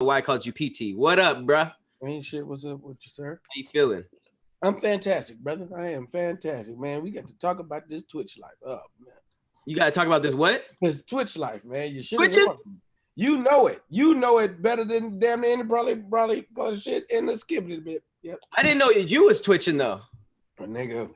Y called you PT. What up, bruh? Ain't shit. What's up with you, sir? How you feeling? I'm fantastic, brother. I am fantastic, man. We got to talk about this Twitch life. Oh, man. You got to talk about this what? This Twitch life, man. Your shit Twitching? is awesome. You know it. You know it better than damn near any probably shit in the skip it a bit. Yep. I didn't know you was twitching though. But nigga,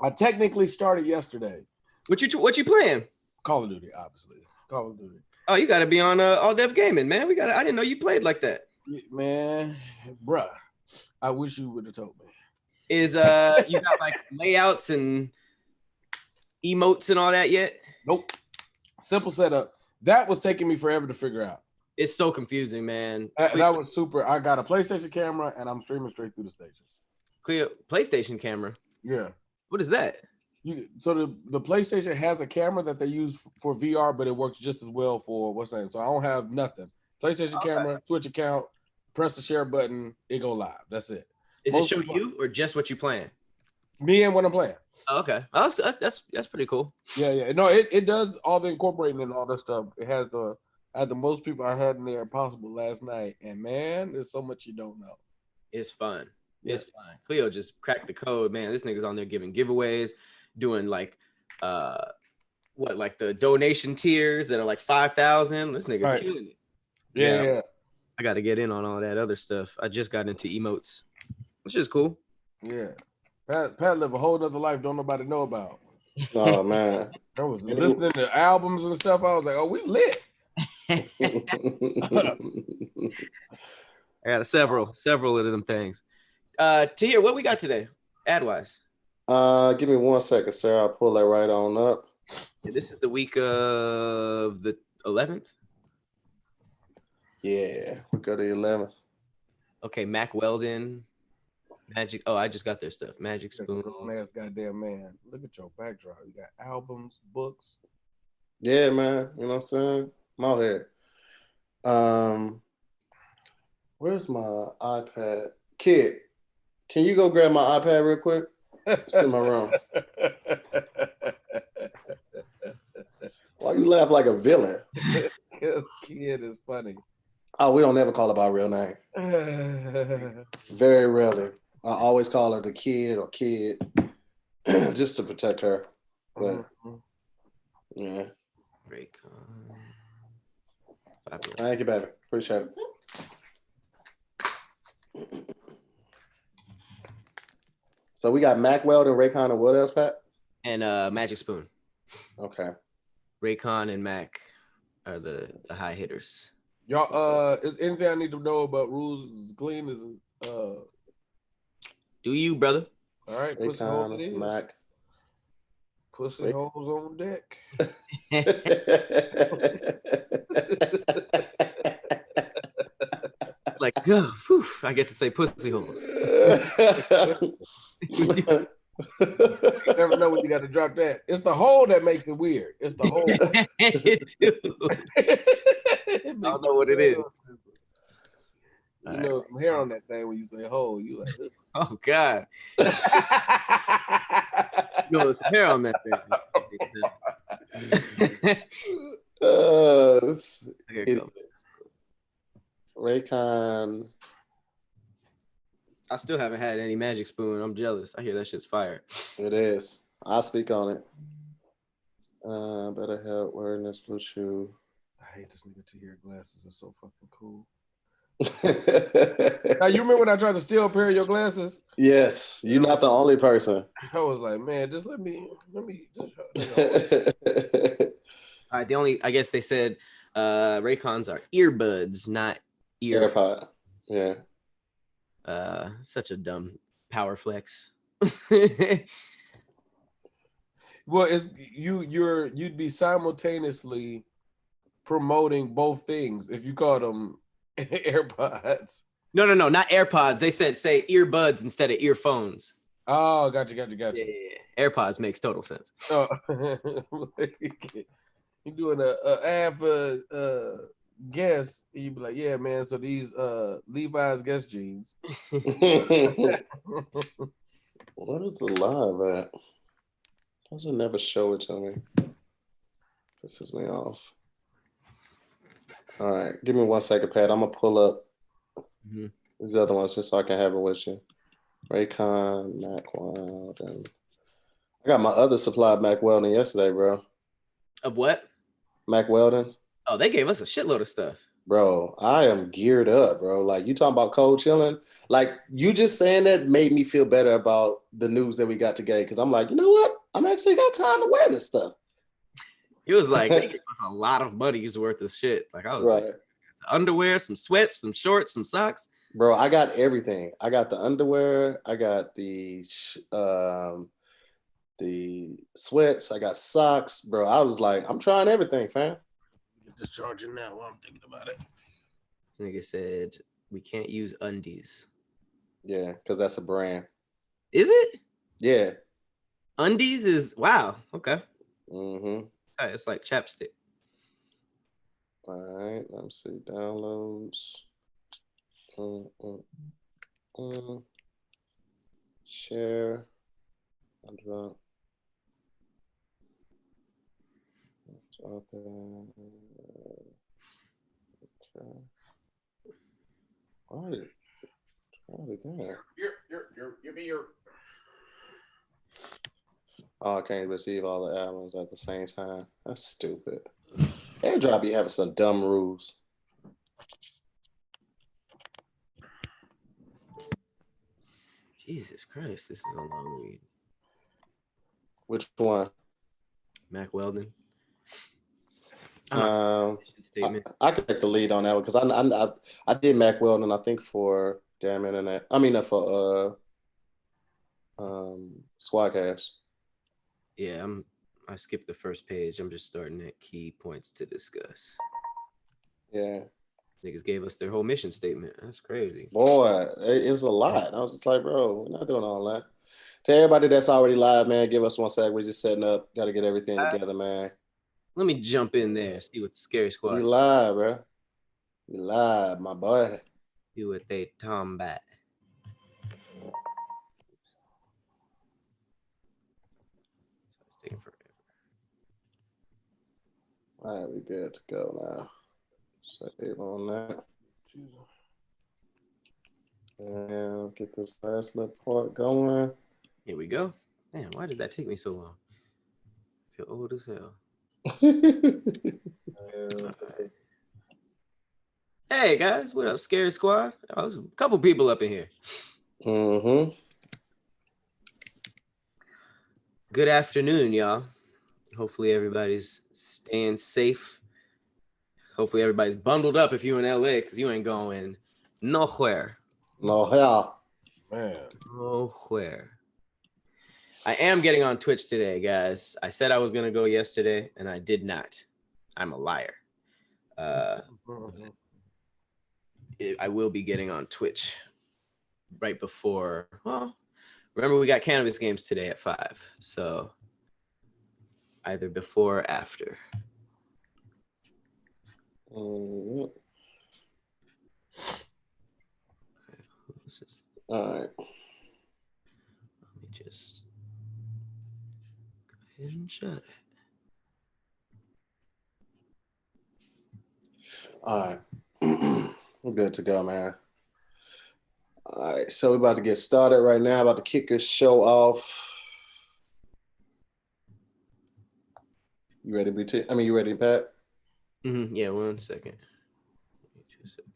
I technically started yesterday. What you playing? Call of Duty, obviously. Call of Duty. Oh, you got to be on All Dev Gaming, man. I didn't know you played like that. Man, bruh, I wish you would have told me. Is you got like layouts and emotes and all that yet? Nope. Simple setup. That was taking me forever to figure out. It's so confusing, man. That was super. I got a PlayStation camera and I'm streaming straight through the station. Clear PlayStation camera. Yeah. What is that? So the PlayStation has a camera that they use for VR, but it works just as well for what's name. So I don't have nothing. PlayStation camera, Twitch account, press the share button, it go live. That's it. Is it show you or just what you playing? Me and what I'm playing. Oh, okay. Oh, that's pretty cool. Yeah. No, it does all the incorporating and all that stuff. It has the most people I had in there possible last night, and man, there's so much you don't know. It's fun. Yeah. It's fun. Cleo just cracked the code, man. This nigga's on there giving giveaways, doing like like the donation tiers that are like 5,000. This nigga's killing it. Yeah. I got to get in on all that other stuff. I just got into emotes, which is cool. Yeah. Pat live a whole nother life don't nobody know about. Oh man. I was listening to albums and stuff. I was like, oh, we lit. I got several of them things. Tahir, what we got today, ad-wise? Give me 1 second, sir. I'll pull that right on up. Yeah, this is the week of the 11th. Yeah, we go to 11th. Okay, Mac Weldon, Magic. Oh, I just got their stuff. Magic Spoon. Man's goddamn man. Look at your backdrop. You got albums, books. Yeah, man. You know what I'm saying? I'm out here. Where's my iPad? Kid, can you go grab my iPad real quick? It's in my room. Why you laugh like a villain? Kid is funny. Oh, we don't ever call her by her real name. Very rarely. I always call her the kid or kid just to protect her. But yeah. Raycon. Thank you, baby. Appreciate it. So we got Mac Weldon, Raycon, and what else, Pat? And Magic Spoon. Okay. Raycon and Mac are the high hitters. Y'all, is anything I need to know about rules is clean? Do you, brother? All right, Raycon, Mac. Pussy holes on deck. Like, oh, whew, I get to say pussy holes. You never know when you got to drop that. It's the hole that makes it weird. It's the hole. I don't know what it is. You know, some hair on that thing when you say hole. You like, oh God. You know, some hair on that thing. Raycon. I still haven't had any Magic Spoon. I'm jealous. I hear that shit's fire. It is. I'll speak on it. Better help wearing this blue shoe. I hate this nigga Tahir glasses. Are so fucking cool. Now you remember when I tried to steal a pair of your glasses? Yes, you're not the only person. I was like, man, just let me. All right, I guess they said Raycons are earbuds, not AirPod. Yeah. Such a dumb power flex. Well, you'd be simultaneously promoting both things if you called them AirPods. No, not AirPods. They say earbuds instead of earphones. Oh, gotcha. Yeah. AirPods makes total sense. Oh. You're doing a ad for Guess, you'd be like, yeah, man. So these Levi's Guess jeans. What is the live at? Does it never show it to me? Pisses me off. All right, give me 1 second, Pat. I'm gonna pull up Mm-hmm. These other ones just so I can have it with you. Raycon, Mac Weldon. I got my other supply of Mac Weldon yesterday, bro. Of what? Mac Weldon. Oh, they gave us a shitload of stuff. Bro, I am geared up, bro. Like, you talking about cold chilling? Like, you just saying that made me feel better about the news that we got today. Because I'm like, you know what? I'm actually got time to wear this stuff. It was like they gave us a lot of money's worth of shit. Like I was Right. like, underwear, some sweats, some shorts, some socks. Bro, I got everything. I got the underwear. I got the sweats. I got socks. Bro, I was like, I'm trying everything, fam. Get this charging now while I'm thinking about it. This nigga said we can't use undies. Yeah, because that's a brand. Is it? Yeah. Undies is wow. Okay. Mm-hmm. It's like chapstick. All right, let me see. Downloads. Share. Okay. Why did that? You're. Oh, I can't receive all the albums at the same time. That's stupid. AirDrop be having some dumb rules. Jesus Christ, this is a long read. Which one? Mac Weldon. Statement. I could take the lead on that one because I did Mac Weldon, I think, for Damn Internet. I mean, for Squadcast. Yeah, I skipped the first page. I'm just starting at key points to discuss. Yeah. Niggas gave us their whole mission statement. That's crazy. Boy, it was a lot. I was just like, bro, we're not doing all that. To everybody that's already live, man, give us 1 sec. We're just setting up. Got to get everything together, man. Let me jump in there, see what the scary squad. We live, bro. We live, my boy. See what they combat. It's taking forever. All right, we good to go now. Save on that. And get this last little part going. Here we go. Damn, why did that take me so long? I feel old as hell. Hey guys, what up, Scary Squad? Oh, there's a couple people up in here. Mm-hmm. Good afternoon, y'all. Hopefully everybody's staying safe. Hopefully everybody's bundled up if you're in LA, because you ain't going nowhere. No hell. Man. Nowhere. I am getting on Twitch today, guys. I said I was going to go yesterday, and I did not. I'm a liar. I will be getting on Twitch right before. Well, remember we got cannabis games today at 5. So either before or after. All right. Let me just go ahead and shut it. All right. We're good to go, man. All right. So we're about to get started right now. About to kick this show off. You ready, BT? I mean, you ready, Pat? Mm-hmm. Yeah, 1 second. 2 seconds.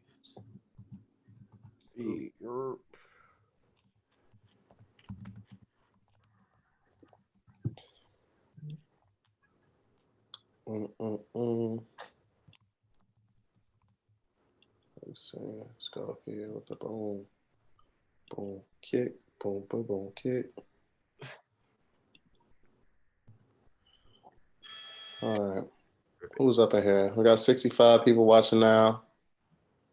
Let's see. Let's go here with the boom, boom, kick, boom, boom, boom, kick. All right. Who's up in here? We got 65 people watching now.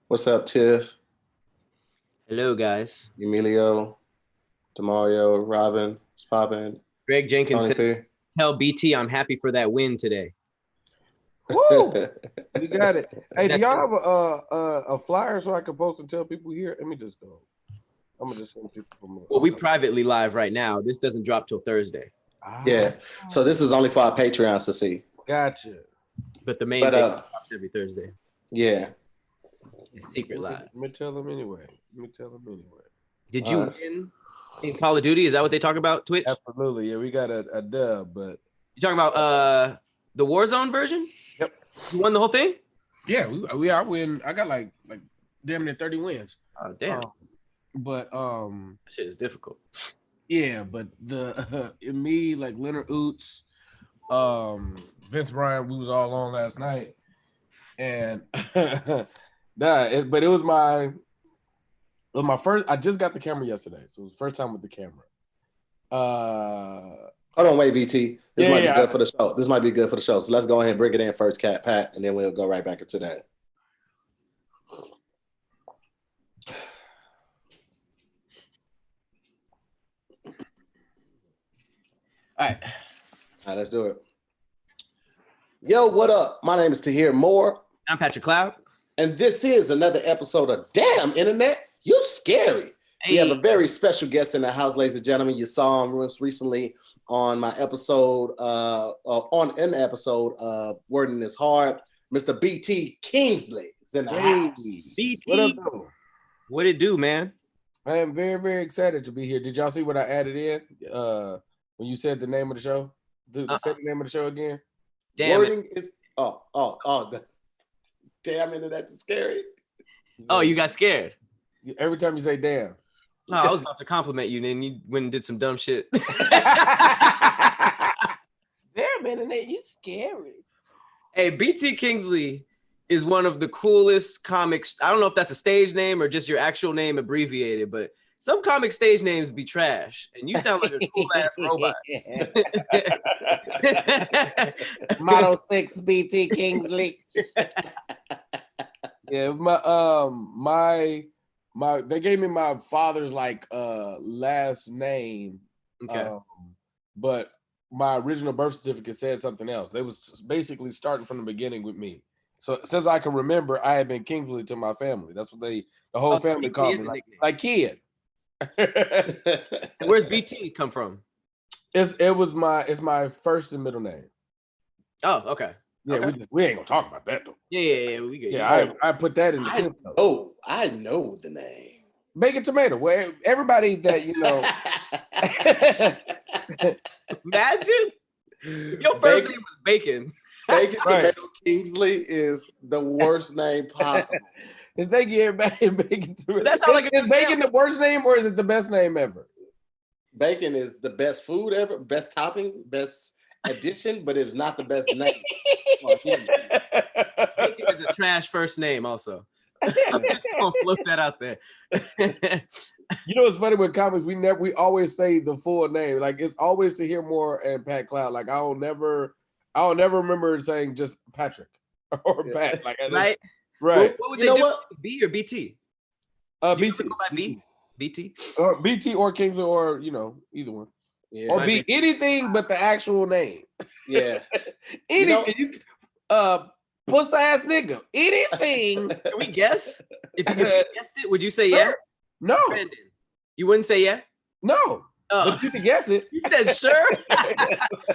What's up, Tiff? Hello, guys. Emilio, Demario, Robin, it's popping. Greg Jenkins said, tell BT I'm happy for that win today. Woo! You got it. Hey, do y'all have a flyer so I can post and tell people here? Let me just go. I'm gonna just send people from. Well, we privately live right now. This doesn't drop till Thursday. Yeah. So this is only for our Patreons to see. Gotcha. But the main thing drops every Thursday. Yeah. Secret live. Let me tell them anyway. Did you win in Call of Duty? Is that what they talk about? Twitch? Absolutely. Yeah, we got a dub, but You talking about the Warzone version? Yep. You won the whole thing? Yeah, I win. I got like damn near 30 wins. Oh damn. But that shit is difficult. Yeah, but the me, like Leonard Oots, Vince Bryant, we was all on last night, and but it was my first. I just got the camera yesterday, so it was the first time with the camera. Hold on, wait, BT. This might be good for the show. This might be good for the show. So let's go ahead and bring it in first, Pat, and then we'll go right back into that. All right, let's do it. Yo, what up? My name is Tahir Moore. I'm Patrick Cloud. And this is another episode of Damn Internet, You Scary. Hey. We have a very special guest in the house, ladies and gentlemen. You saw him recently on my episode, on an episode of Wording is Hard. Mr. BT Kingsley is in the house. BT, what up, though? What it do, man? I am very, very excited to be here. Did y'all see what I added in? When you said the name of the show, say the name of the show again. Damn Wording is damn Internet is scary. Oh, you got scared. Every time you say damn. No, I was about to compliment you, and then you went and did some dumb shit. Damn Internet, you scary. Hey, BT Kingsley is one of the coolest comics. I don't know if that's a stage name or just your actual name abbreviated, but some comic stage names be trash, and you sound like a cool ass robot. Model 6 BT Kingsley. Yeah, my they gave me my father's last name. Okay. But my original birth certificate said something else. They was basically starting from the beginning with me. So since I can remember, I had been Kingsley to my family. That's what the whole family called me, like kid. Where's BT come from? It's my first and middle name. Oh, okay. Yeah, okay. We ain't gonna talk about that though. Yeah, we good. Yeah, I put that in the tip. Oh, I know the name. Bacon tomato. Well, everybody that you know. Imagine if your first name was Bacon. Bacon Tomato Kingsley is the worst name possible. Thank you, everybody. Bacon Tomato. That's how like is Bacon the worst name or is it the best name ever? Bacon is the best food ever, best topping, best addition, but it's not the best name. Bacon is a trash first name, also. I'm just gonna float that out there. You know what's funny with comics? We always say the full name. Like it's always Tahir Moore and Pat Cloud. Like I'll never remember saying just Patrick or Pat. Like right. Right. What would they do? B or BT? BT. B? BT? Or BT or Kingsley or either one. Yeah, or be anything but the actual name. Yeah. Anything. Puss ass nigga. Anything. Can we guess? If you guessed it, would you say yeah? No. Brandon, you wouldn't say yeah? No. But you can guess it. You said sure?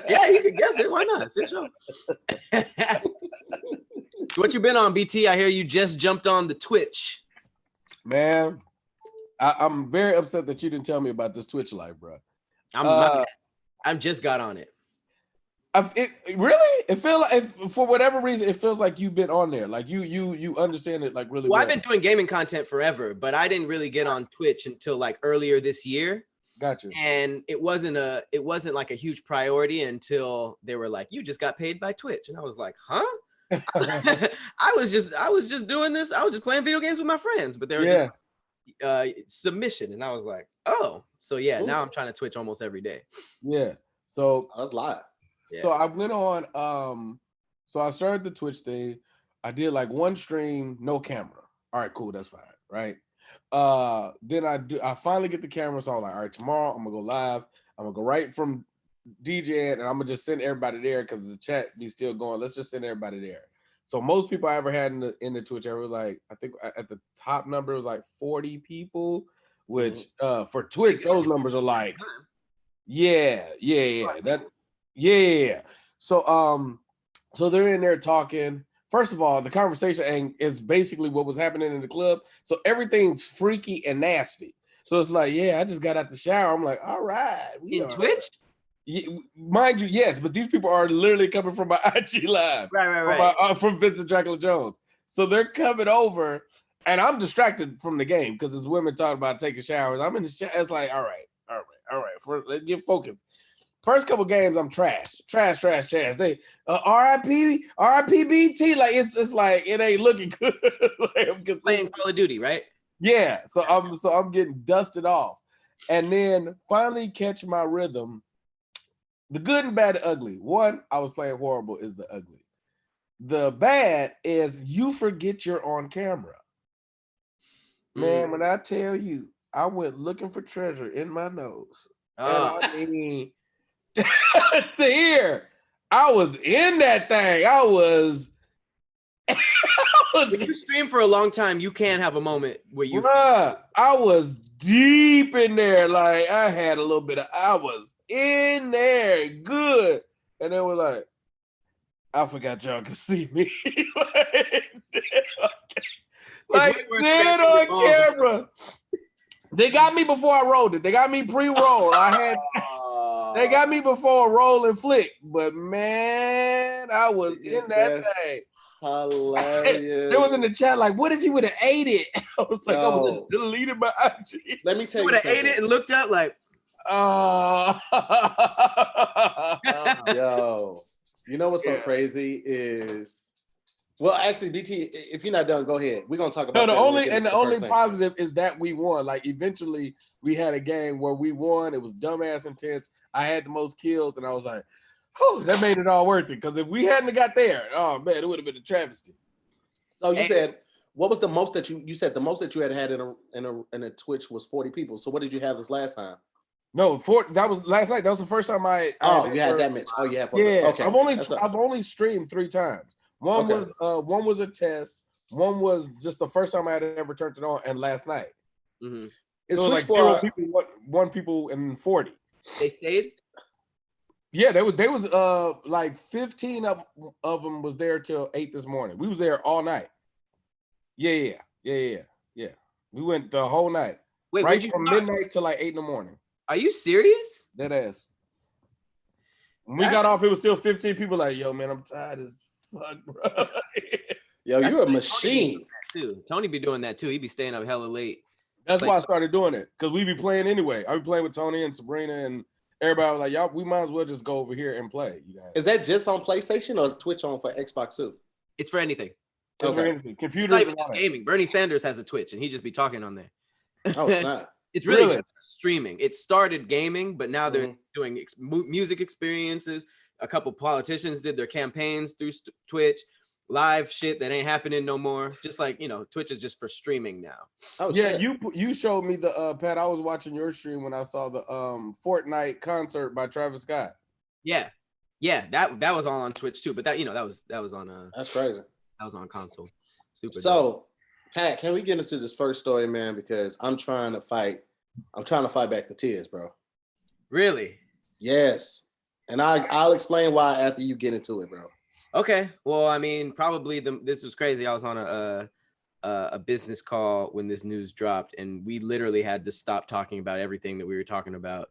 Yeah, you can guess it. Why not? It's your show. What you been on, BT? I hear you just jumped on the Twitch. Man, I'm very upset that you didn't tell me about this Twitch live, bro. I'm just got on it. It feels like for whatever reason it feels like you've been on there. Like you understand it like really well. I've been doing gaming content forever, but I didn't really get on Twitch until like earlier this year. Gotcha. And it wasn't like a huge priority until they were like, you just got paid by Twitch. And I was like, huh? I was just doing this. I was just playing video games with my friends, but they were just submission. And I was like, oh, so yeah, now I'm trying to Twitch almost every day. Yeah. So that's live. Yeah. So I went on, so I started the Twitch thing. I did like one stream, no camera. All right, cool, that's fine, right? Then I finally get the camera, so I'm like, all right, tomorrow I'm gonna go live. I'm gonna go right from DJing, and I'm gonna just send everybody there because the chat be still going. Let's just send everybody there. So most people I ever had in the Twitch, I was like, I think at the top number was like 40 people, which for Twitch those numbers are like, yeah. So so they're in there talking. First of all, the conversation is basically what was happening in the club. So everything's freaky and nasty. So it's like, yeah, I just got out the shower. I'm like, all right. In Twitch? Mind you, yes, but these people are literally coming from my IG live. Right. From Vincent Dracula Jones. So they're coming over, and I'm distracted from the game because there's women talking about taking showers. I'm in the shower. It's like, all right. Let's get focused. First couple games, I'm trash. They RIP BT. Like it's like it ain't looking good. Like, I'm playing Call of Duty, right? Yeah. So I'm getting dusted off, and then finally catch my rhythm. The good and bad, the ugly. One, I was playing horrible. Is the ugly. The bad is you forget you're on camera. Man, when I tell you, I went looking for treasure in my nose. And I mean. Tahir, I was in that thing. When you stream for a long time, you can have a moment where you. I was deep in there. Like I had a little bit of. I was in there, good, and they were like, "I forgot y'all could see me." like dead on camera. They got me before I rolled it. They got me pre-roll. They got me before a roll and flick, but man, I was in that thing. Hilarious. They was in the chat like, "What if you would have ate it?" I was like, "I would have deleted my IG." Let me tell you, would have ate it and looked up like, yo, you know what's so crazy is, well, actually, BT, if you're not done, go ahead. We're gonna talk about the only positive is that we won. Like eventually, we had a game where we won. It was dumbass intense. I had the most kills, and I was like, "Whew, that made it all worth it." Because if we hadn't got there, oh man, it would have been a travesty. So you said, what was the most that you said the most that you had in a Twitch was 40 people. So what did you have this last time? No, that was last night. That was the first time I you had that much. Oh, yeah. Okay. I've only streamed 3 times. One was a test. One was just the first time I had ever turned it on, and last night. Mm-hmm. It was like 0 people, 1 people, and 40. They stayed. Yeah, they was like 15 of them was there till 8 this morning. We was there all night. Yeah. We went the whole night. Wait, right from midnight to like 8 in the morning. Are you serious? That ass. When we got off, it was still 15 people. Like, yo, man, I'm tired as fuck, bro. Yo, you're a machine. Tony be doing that too. He be staying up hella late. That's why I started doing it, because we be playing anyway. I be playing with Tony and Sabrina, and everybody was like, y'all, we might as well just go over here and play. You guys. Is that just on PlayStation or is Twitch on for Xbox too? It's for anything. It's for anything. Computers. It's not even just gaming. Bernie Sanders has a Twitch, and he just be talking on there. Oh, it's not. It's really just streaming. It started gaming, but now they're doing music experiences. A couple politicians did their campaigns through Twitch. Live shit that ain't happening no more. Just like, Twitch is just for streaming now. Oh yeah, shit. You showed me the Pat. I was watching your stream when I saw the Fortnite concert by Travis Scott. Yeah, that was all on Twitch too. But that was on that's crazy. That was on console. Super. So, dope. Pat, can we get into this first story, man? Because I'm trying to fight back the tears, bro. Really? Yes, and I'll explain why after you get into it, bro. Okay. Well, I mean, probably this was crazy. I was on a business call when this news dropped, and we literally had to stop talking about everything that we were talking about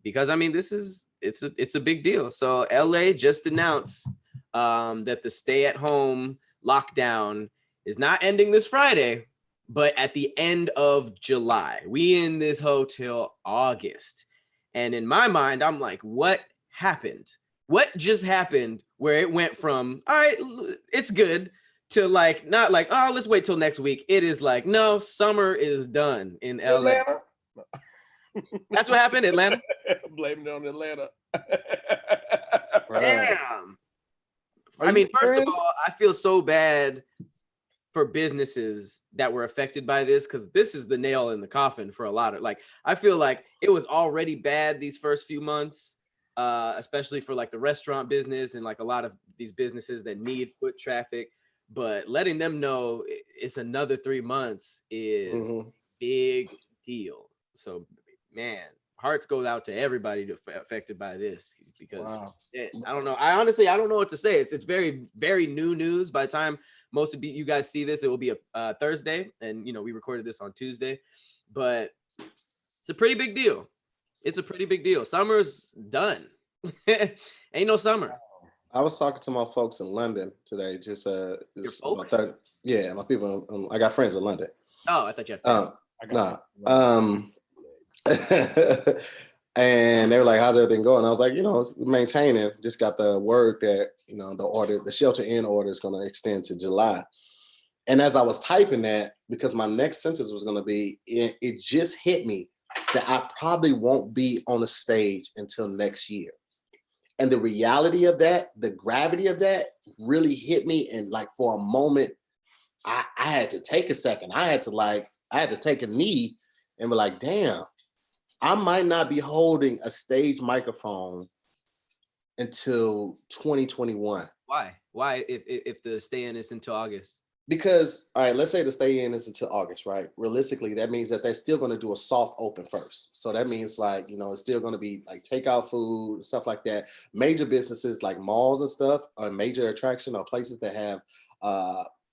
because I mean, it's a big deal. So LA just announced that the stay-at-home lockdown is not ending this Friday, but at the end of July. We in this hotel August, and in my mind, I'm like, what happened? What just happened where it went from, all right, it's good, to like, not like, oh, let's wait till next week. It is like, no, summer is done in LA. Atlanta? That's what happened, Atlanta? Blaming it on Atlanta. Damn. I mean, first of all, I feel so bad for businesses that were affected by this, because this is the nail in the coffin for a lot of, like, I feel like it was already bad these first few months. Especially for like the restaurant business and like a lot of these businesses that need foot traffic, but letting them know it's another 3 months is a big deal. So, man, hearts go out to everybody affected by this because Wow. I don't know. I don't know what to say. It's very, very new news. By the time most of you guys see this, it will be a Thursday, and we recorded this on Tuesday, but it's a pretty big deal. It's a pretty big deal. Summer's done. Ain't no summer. I was talking to my folks in London today. Just Your my folks? yeah, my people. I got friends in London. Oh, I thought you had family. And they were like, "How's everything going?" I was like, it's maintaining. Just got the word that the shelter in order is going to extend to July. And as I was typing that, because my next sentence was going to be, it just hit me that I probably won't be on a stage until next year. And the reality of that, the gravity of that really hit me. And like for a moment, I had to take a second. I had to take a knee and be like, damn, I might not be holding a stage microphone until 2021. Why? Why if the stay-in is until August? Because, all right, let's say the stay-in is until August, right? Realistically, that means that they're still going to do a soft open first. So that means like, it's still going to be like takeout food and stuff like that. Major businesses like malls and stuff, or major attraction or places that have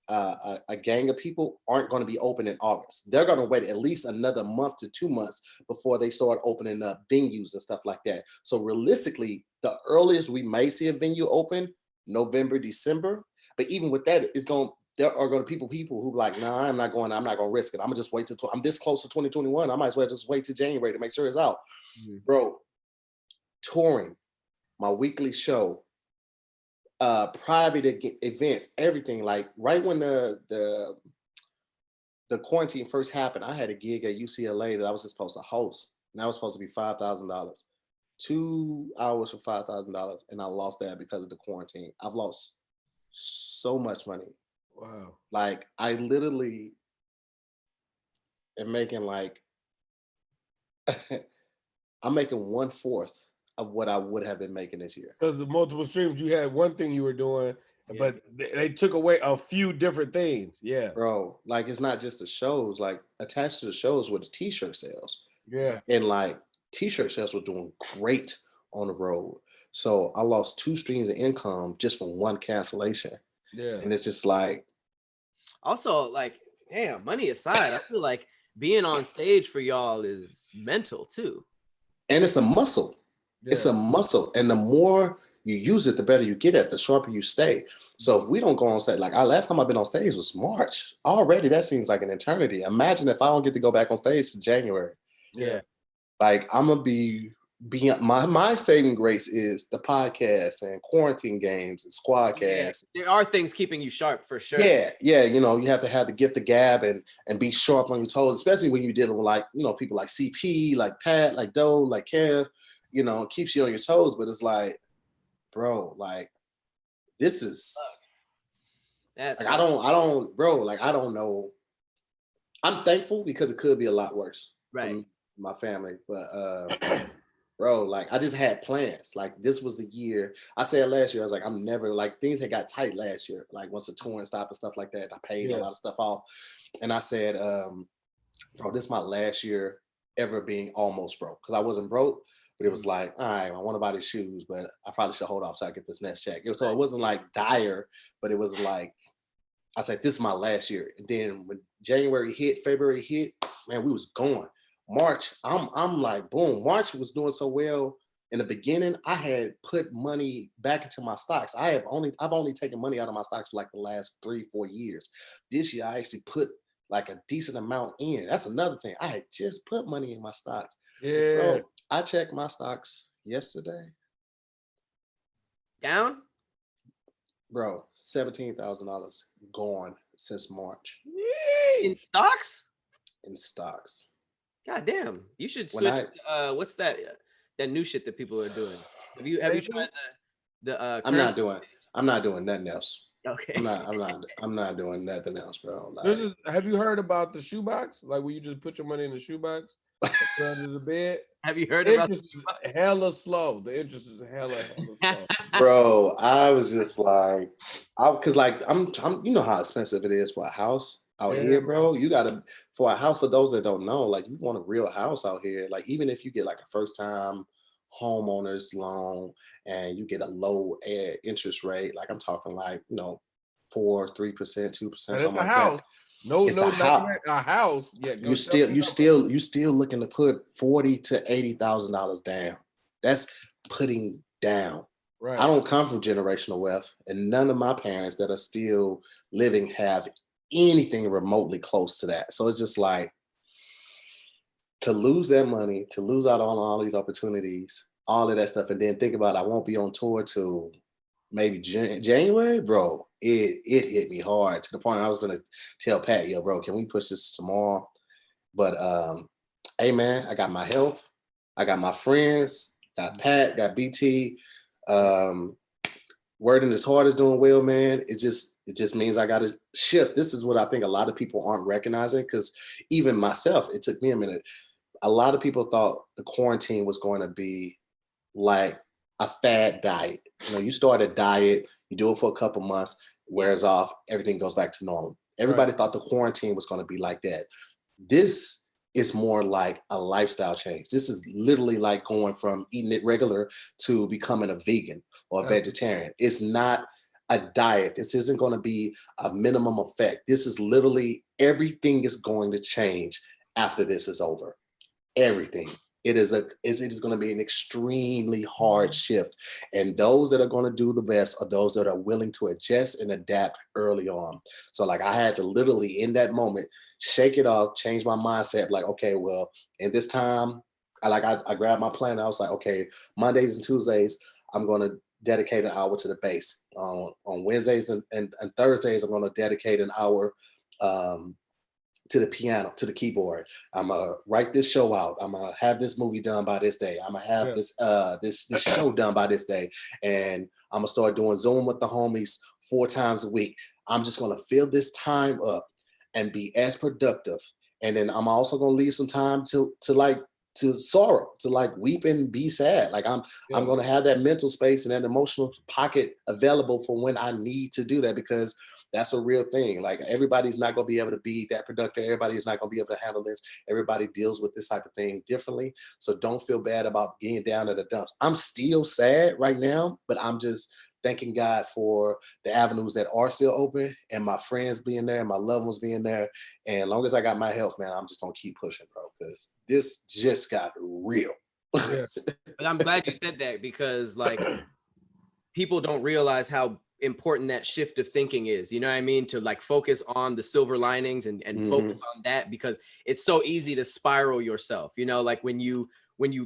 a gang of people aren't going to be open in August. They're going to wait at least another month to 2 months before they start opening up venues and stuff like that. So realistically, the earliest we may see a venue open, November, December. But even with that, there are going to be people who like, nah, I'm not going to risk it. I'm gonna just wait till I'm this close to 2021. I might as well just wait till January to make sure it's out. Mm-hmm. Bro, touring, my weekly show, private events, everything. Like right when the quarantine first happened, I had a gig at UCLA that I was just supposed to host. And that was supposed to be $5,000. 2 hours for $5,000. And I lost that because of the quarantine. I've lost so much money. Wow. Like I literally am making like, I'm making 1/4 of what I would have been making this year. Because the multiple streams, you had one thing you were doing, but they took away a few different things. Yeah. Bro, like it's not just the shows, like attached to the shows were the t-shirt sales. Yeah. And like t-shirt sales were doing great on the road. So I lost 2 streams of income just from one cancellation. Yeah. And it's just like. Also, like, damn, money aside, I feel like being on stage for y'all is mental too. And it's a muscle. Yeah. It's a muscle. And the more you use it, the better you get at, the sharper you stay. So if we don't go on stage, like last time I've been on stage was March. Already that seems like an eternity. Imagine if I don't get to go back on stage to January. Yeah. Like I'm gonna be beyond my saving grace is the podcast and quarantine games and squadcasts. Yeah, there are things keeping you sharp for sure. Yeah. You have to have the gift of gab and be sharp on your toes, especially when you're dealing with like, people like CP, like Pat, like Doe, like Kev, it keeps you on your toes. But it's like, bro, like this is that's like I don't know. I'm thankful because it could be a lot worse. Right. My family, but bro, like I just had plans. Like this was the year. I said last year, I was like, I'm never like things had got tight last year. Like once the touring stopped and stuff like that, I paid a lot of stuff off. And I said, bro, this is my last year ever being almost broke. Cause I wasn't broke, but it was like, all right, I want to buy these shoes, but I probably should hold off till I get this next check. So it wasn't like dire, but it was like, I said, this is my last year. And then when January hit, February hit, man, we was going. March, I'm like, boom. March was doing so well in the beginning. I had put money back into my stocks. I've only taken money out of my stocks for like the last 3-4 years. This year, I actually put like a decent amount in. That's another thing. I had just put money in my stocks. Yeah. Bro, I checked my stocks yesterday. Down? Bro, $17,000 gone since March. In stocks? In stocks. God damn! You should switch. What's that new shit that people are doing? Have you tried the? I'm not doing nothing else. Okay. I'm not doing nothing else, bro. Like, have you heard about the shoebox? Like where you just put your money in the shoebox under the bed? Have you heard about it? Hella slow. The interest is hella slow. Bro, I was just like, because like I'm, you know how expensive it is for a house. out here, bro. You gotta, for a house, for those that don't know, like you want a real house out here. Like even if you get like a first time homeowners loan and you get a low interest rate, like I'm talking like, 4%, 3%, 2%, something like house. that. No, It's no, a house. a house. Yeah, You still looking to put $40,000 to $80,000 down. That's putting down. Right. I don't come from generational wealth, and none of my parents that are still living have anything remotely close to that. So it's just like, to lose that money, to lose out on all these opportunities, all of that stuff, and then think about I won't be on tour till maybe January, bro. It hit me hard to the point I was gonna tell Pat, yo, bro, can we push this tomorrow? But hey man, I got my health, I got my friends, got Pat, got BT. Wording as hard as doing well, man. It just means I gotta shift. This is what I think a lot of people aren't recognizing, because even myself, it took me a minute. A lot of people thought the quarantine was going to be like a fad diet. You start a diet, you do it for a couple months, wears off, everything goes back to normal. Everybody thought the quarantine was going to be like that. This is more like a lifestyle change. This is literally like going from eating it regular to becoming a vegan or a vegetarian. It's not a diet. This isn't going to be a minimum effect. This is literally, everything is going to change after this is over. Everything. It is going to be an extremely hard shift. And those that are going to do the best are those that are willing to adjust and adapt early on. So like I had to literally in that moment, shake it off, change my mindset. Like, okay, well, in this time, I grabbed my plan. I was like, okay, Mondays and Tuesdays, I'm going to dedicate an hour to the bass. On Wednesdays and Thursdays, I'm going to dedicate an hour to the piano, to the keyboard. I'm gonna write this show out. I'm gonna have this movie done by this day. I'm gonna have this show done by this day. And I'm gonna start doing Zoom with the homies 4 times a week. I'm just gonna fill this time up and be as productive. And then I'm also gonna leave some time to sorrow, to like weep and be sad. Like I'm gonna have that mental space and that emotional pocket available for when I need to do that, because that's a real thing. Like everybody's not going to be able to be that productive. Everybody's not going to be able to handle this. Everybody deals with this type of thing differently. So don't feel bad about getting down at the dumps. I'm still sad right now, but I'm just thanking God for the avenues that are still open and my friends being there and my loved ones being there. And as long as I got my health, man, I'm just going to keep pushing, bro, because this just got real. Yeah. But I'm glad you said that, because like people don't realize how important that shift of thinking is, you know what I mean? To like focus on the silver linings and focus on that, because it's so easy to spiral yourself, like when you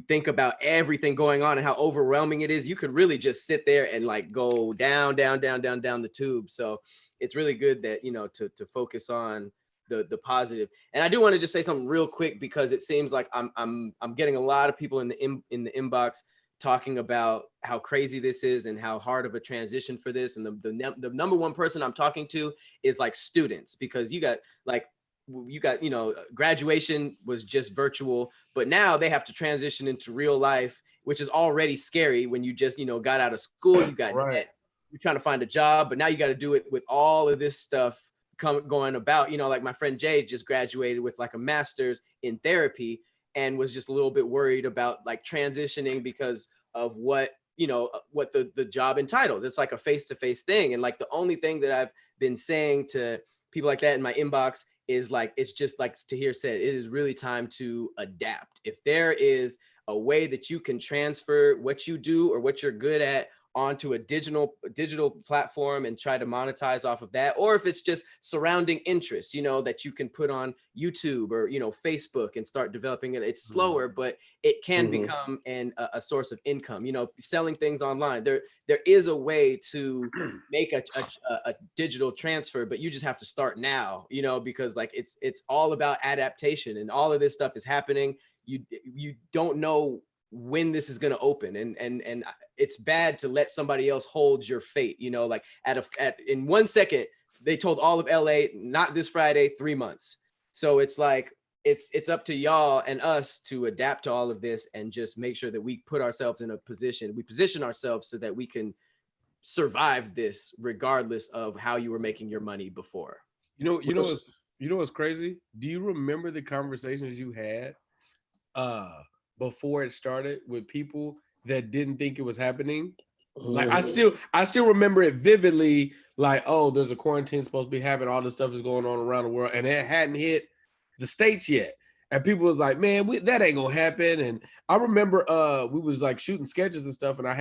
think about everything going on and how overwhelming it is, you could really just sit there and like go down the tube. So it's really good that, to focus on the positive. And I do want to just say something real quick, because it seems like I'm getting a lot of people in the inbox talking about how crazy this is and how hard of a transition for this. And the number one person I'm talking to is like students, because you got graduation was just virtual, but now they have to transition into real life, which is already scary when you just, got out of school, you got debt, you're trying to find a job, but now you got to do it with all of this stuff going about, like my friend Jay just graduated with like a master's in therapy, and was just a little bit worried about like transitioning because of what the job entitles. It's like a face-to-face thing. And like the only thing that I've been saying to people like that in my inbox is like, it's just like Tahir said, it is really time to adapt. If there is a way that you can transfer what you do or what you're good at onto a digital platform and try to monetize off of that, or if it's just surrounding interests, that you can put on YouTube or, Facebook and start developing it. It's slower, but it can become a source of income, selling things online. There is a way to make a digital transfer, but you just have to start now, because like it's all about adaptation, and all of this stuff is happening. You don't know when this is going to open, and it's bad to let somebody else hold your fate, like in 1 second they told all of LA not this Friday, 3 months. So it's like it's up to y'all and us to adapt to all of this and just make sure that we put ourselves in a position, we position ourselves so that we can survive this regardless of how you were making your money before. You know what's crazy? Do you remember the conversations you had before it started with people that didn't think it was happening? Like I still remember it vividly. Like, oh, there's a quarantine supposed to be happening. All this stuff is going on around the world, and it hadn't hit the States yet. And people was like, man, that ain't gonna happen. And I remember we was like shooting sketches and stuff, and I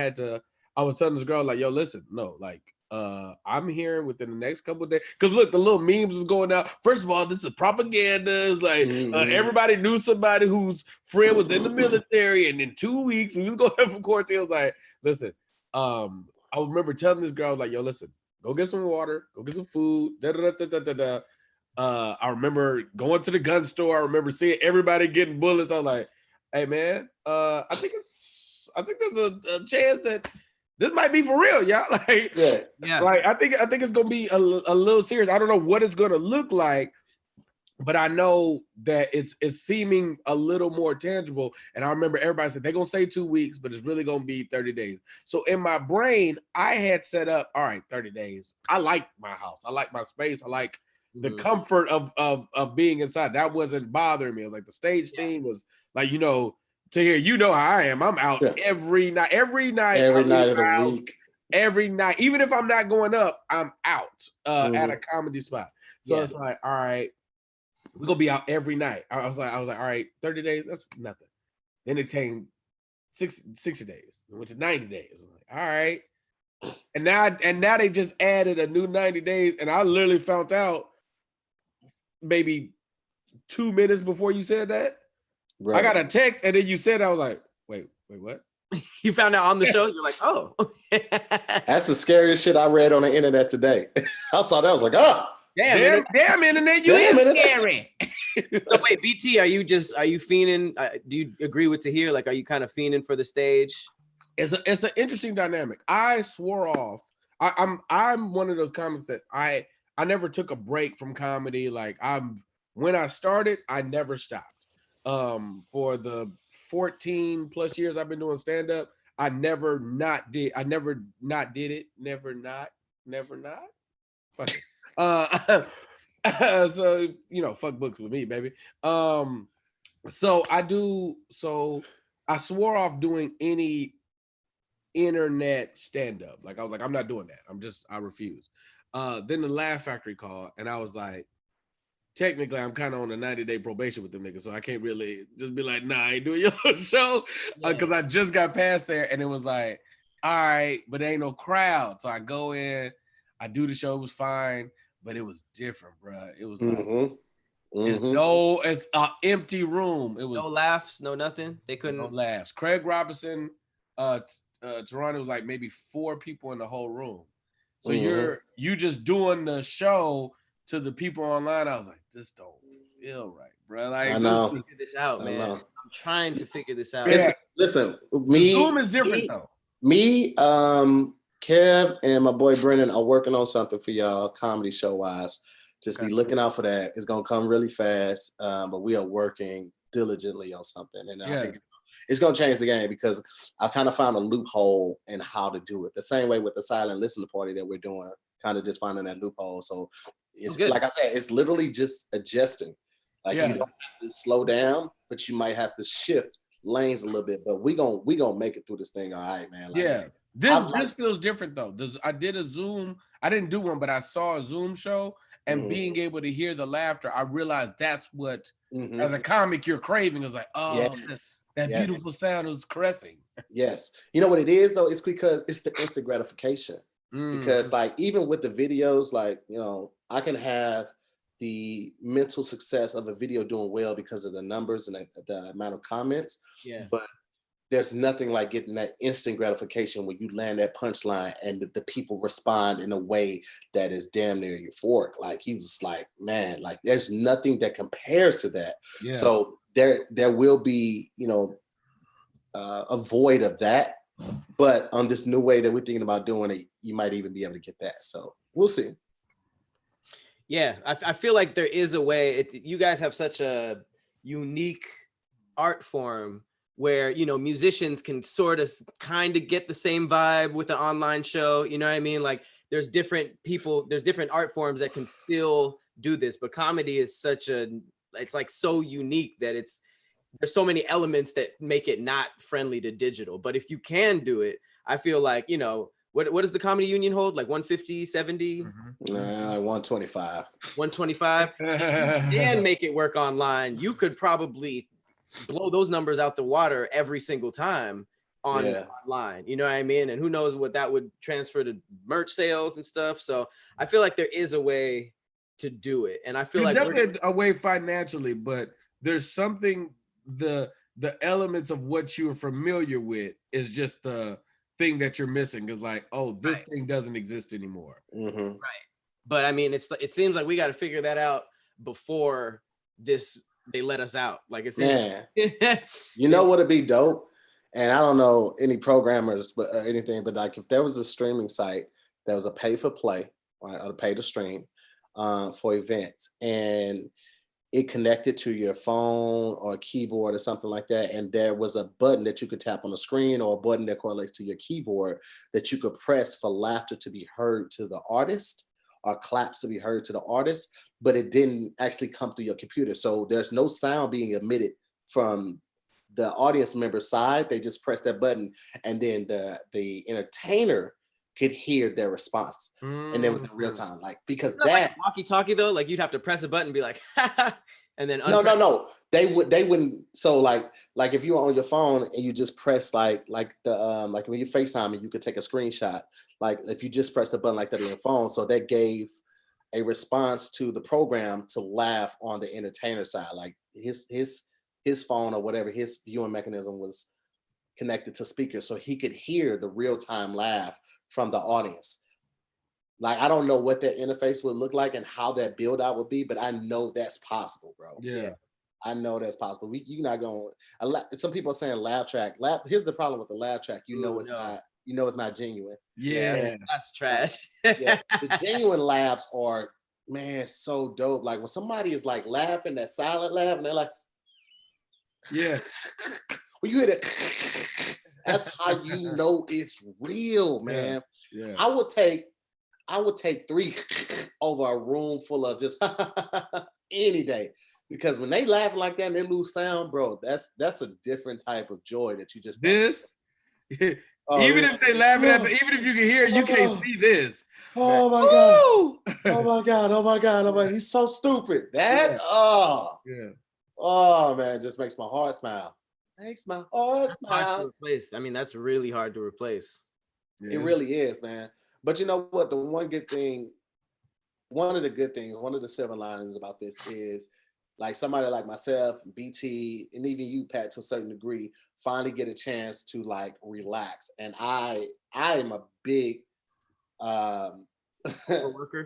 was telling this girl, like, yo, listen, no, like I'm hearing within the next couple of days, because look, the little memes is going out. First of all, this is propaganda. It's like everybody knew somebody whose friend was in the military, and in 2 weeks we was going to have a quarantine. I was like, listen, I remember telling this girl, I was like, yo, listen, go get some water, go get some food. I remember going to the gun store. I remember seeing everybody getting bullets. I was like, hey man, I think there's a chance that this might be for real, y'all. Like, like I think it's gonna be a little serious. I don't know what it's gonna look like, but I know that it's seeming a little more tangible. And I remember everybody said they're gonna say 2 weeks, but it's really gonna be 30 days. So in my brain, I had set up, all right, 30 days. I like my house, I like my space, I like the comfort of being inside. That wasn't bothering me. Like the stage thing was like, you know, Tahir, you know how I am. I'm out every night of the week, every night. Even if I'm not going up, I'm out at a comedy spot. So it's like, all right, we're gonna be out every night. I was like, all right, 30 days, that's nothing. Then it came 60 days, which is 90 days. I'm like, all right. And now they just added a new 90 days, and I literally found out maybe 2 minutes before you said that. Right. I got a text, and then you said, I was like, wait, what? You found out on the show? You're like, oh. That's the scariest shit I read on the internet today. I saw that, I was like, oh. Damn internet, you is scary. So wait, BT, are you fiending? Do you agree with Tahir? Like, are you kind of fiending for the stage? It's an interesting dynamic. I swore off. I'm one of those comics that I never took a break from comedy. Like when I started, I never stopped. For the 14 plus years I've been doing stand-up, I never not did it. Fuck it. So you know, fuck books with me, baby. So I swore off doing any internet stand-up. Like I was like, I'm not doing that. I refuse. Then the Laugh Factory called, and I was like, technically I'm kind of on a 90-day probation with them niggas, so I can't really just be like, nah, I ain't doing your show, because I just got past there, and it was like, all right, but there ain't no crowd. So I go in, I do the show, it was fine, but it was different, bro. It was like, it's an empty room. It was no laughs, no nothing. They couldn't. No laughs. Craig Robinson, Toronto, was like maybe 4 people in the whole room. So you just doing the show to the people online. I was like, this don't feel right, bro. Like, I know. Figure this out, man. I'm trying to figure this out. Listen, me. Zoom is different though. Me, Kev, and my boy Brennan are working on something for y'all, comedy show wise. Just be looking out for that. It's gonna come really fast, but we are working diligently on something, and I think it's gonna change the game, because I kind of found a loophole in how to do it. The same way with the silent listener party that we're doing, kind of just finding that loophole. So it's like I said, it's literally just adjusting. Like you don't have to slow down, but you might have to shift lanes a little bit. But we gonna make it through this thing, all right, man. Like, this feels different though. I did a Zoom. I didn't do one, but I saw a Zoom show, and being able to hear the laughter, I realized that's what, as a comic, you're craving. Is like, oh, that beautiful sound was caressing. Yes, you know what it is though. It's because it's the instant gratification. Because like even with the videos, like, you know, I can have the mental success of a video doing well because of the numbers and the amount of comments. Yeah. But there's nothing like getting that instant gratification when you land that punchline and the people respond in a way that is damn near euphoric. Like he was like, man, like there's nothing that compares to that. Yeah. So there will be, you know, a void of that. But on this new way that we're thinking about doing it, you might even be able to get that. So we'll see. Yeah, I feel like there is a way. You guys have such a unique art form where, you know, musicians can sort of kind of get the same vibe with an online show. You know what I mean? Like there's different people, there's different art forms that can still do this, but comedy is it's like so unique that there's so many elements that make it not friendly to digital. But if you can do it, I feel like, you know, what does the comedy union hold? Like 150, 70? Nah, 125. 125? And make it work online, you could probably blow those numbers out the water every single time online. You know what I mean? And who knows what that would transfer to merch sales and stuff. So I feel like there is a way to do it. And I feel like definitely a way financially, but there's something, the elements of what you're familiar with is just the thing that you're missing, because like, oh, this thing doesn't exist anymore. Mm-hmm. Right. But I mean, it seems like we got to figure that out before they let us out. Like it seems you know what'd be dope? And I don't know any programmers but anything, but like if there was a streaming site that was a pay for play, right, or pay to stream for events, and it connected to your phone or a keyboard or something like that, and there was a button that you could tap on the screen or a button that correlates to your keyboard that you could press for laughter to be heard to the artist or claps to be heard to the artist, but it didn't actually come through your computer. So there's no sound being emitted from the audience member's side. They just press that button, and then the entertainer could hear their response, and it was in real time. Like, because that like walkie-talkie though, like you'd have to press a button and be like, and then no, they wouldn't. So like if you were on your phone and you just press like the like when you FaceTime and you could take a screenshot, like if you just press the button like that on your phone, so that gave a response to the program to laugh on the entertainer side. Like his phone or whatever, his viewing mechanism was connected to speakers, so he could hear the real-time laugh from the audience. Like, I don't know what that interface would look like and how that build out would be, but I know that's possible, bro. Yeah. I know that's possible. You're not going. Some people are saying laugh track. Here's the problem with the laugh track. Not. You know it's not genuine. Yeah, that's trash. The genuine laughs are, man, so dope. Like when somebody is like laughing, that silent laugh, and they're like, yeah. When you hear that, that's how you know it's real, man. Yeah. I would take 3 over a room full of just any day, because when they laugh like that and they lose sound, bro, that's a different type of joy that you just even if they laughing at even if you can hear it, you can't see this. Oh my god. Oh my god. Oh my god. Oh my god. He's so stupid. That oh man, it just makes my heart smile. Makes my heart smile. Hard to replace. I mean, that's really hard to replace. It really is, man. But you know what? One of the good things, one of the silver linings about this is, like, somebody like myself, BT, and even you, Pat, to a certain degree, finally get a chance to like relax. And I am a big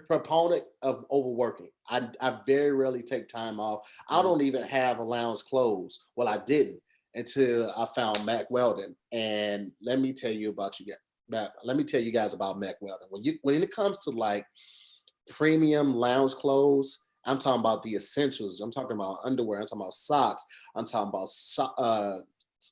proponent of overworking. I very rarely take time off. I don't even have a lounge close. Well, I didn't until I found Mack Weldon. And let me tell you guys about Mack Weldon. When it comes to like premium lounge clothes, I'm talking about the essentials. I'm talking about underwear. I'm talking about socks. I'm talking about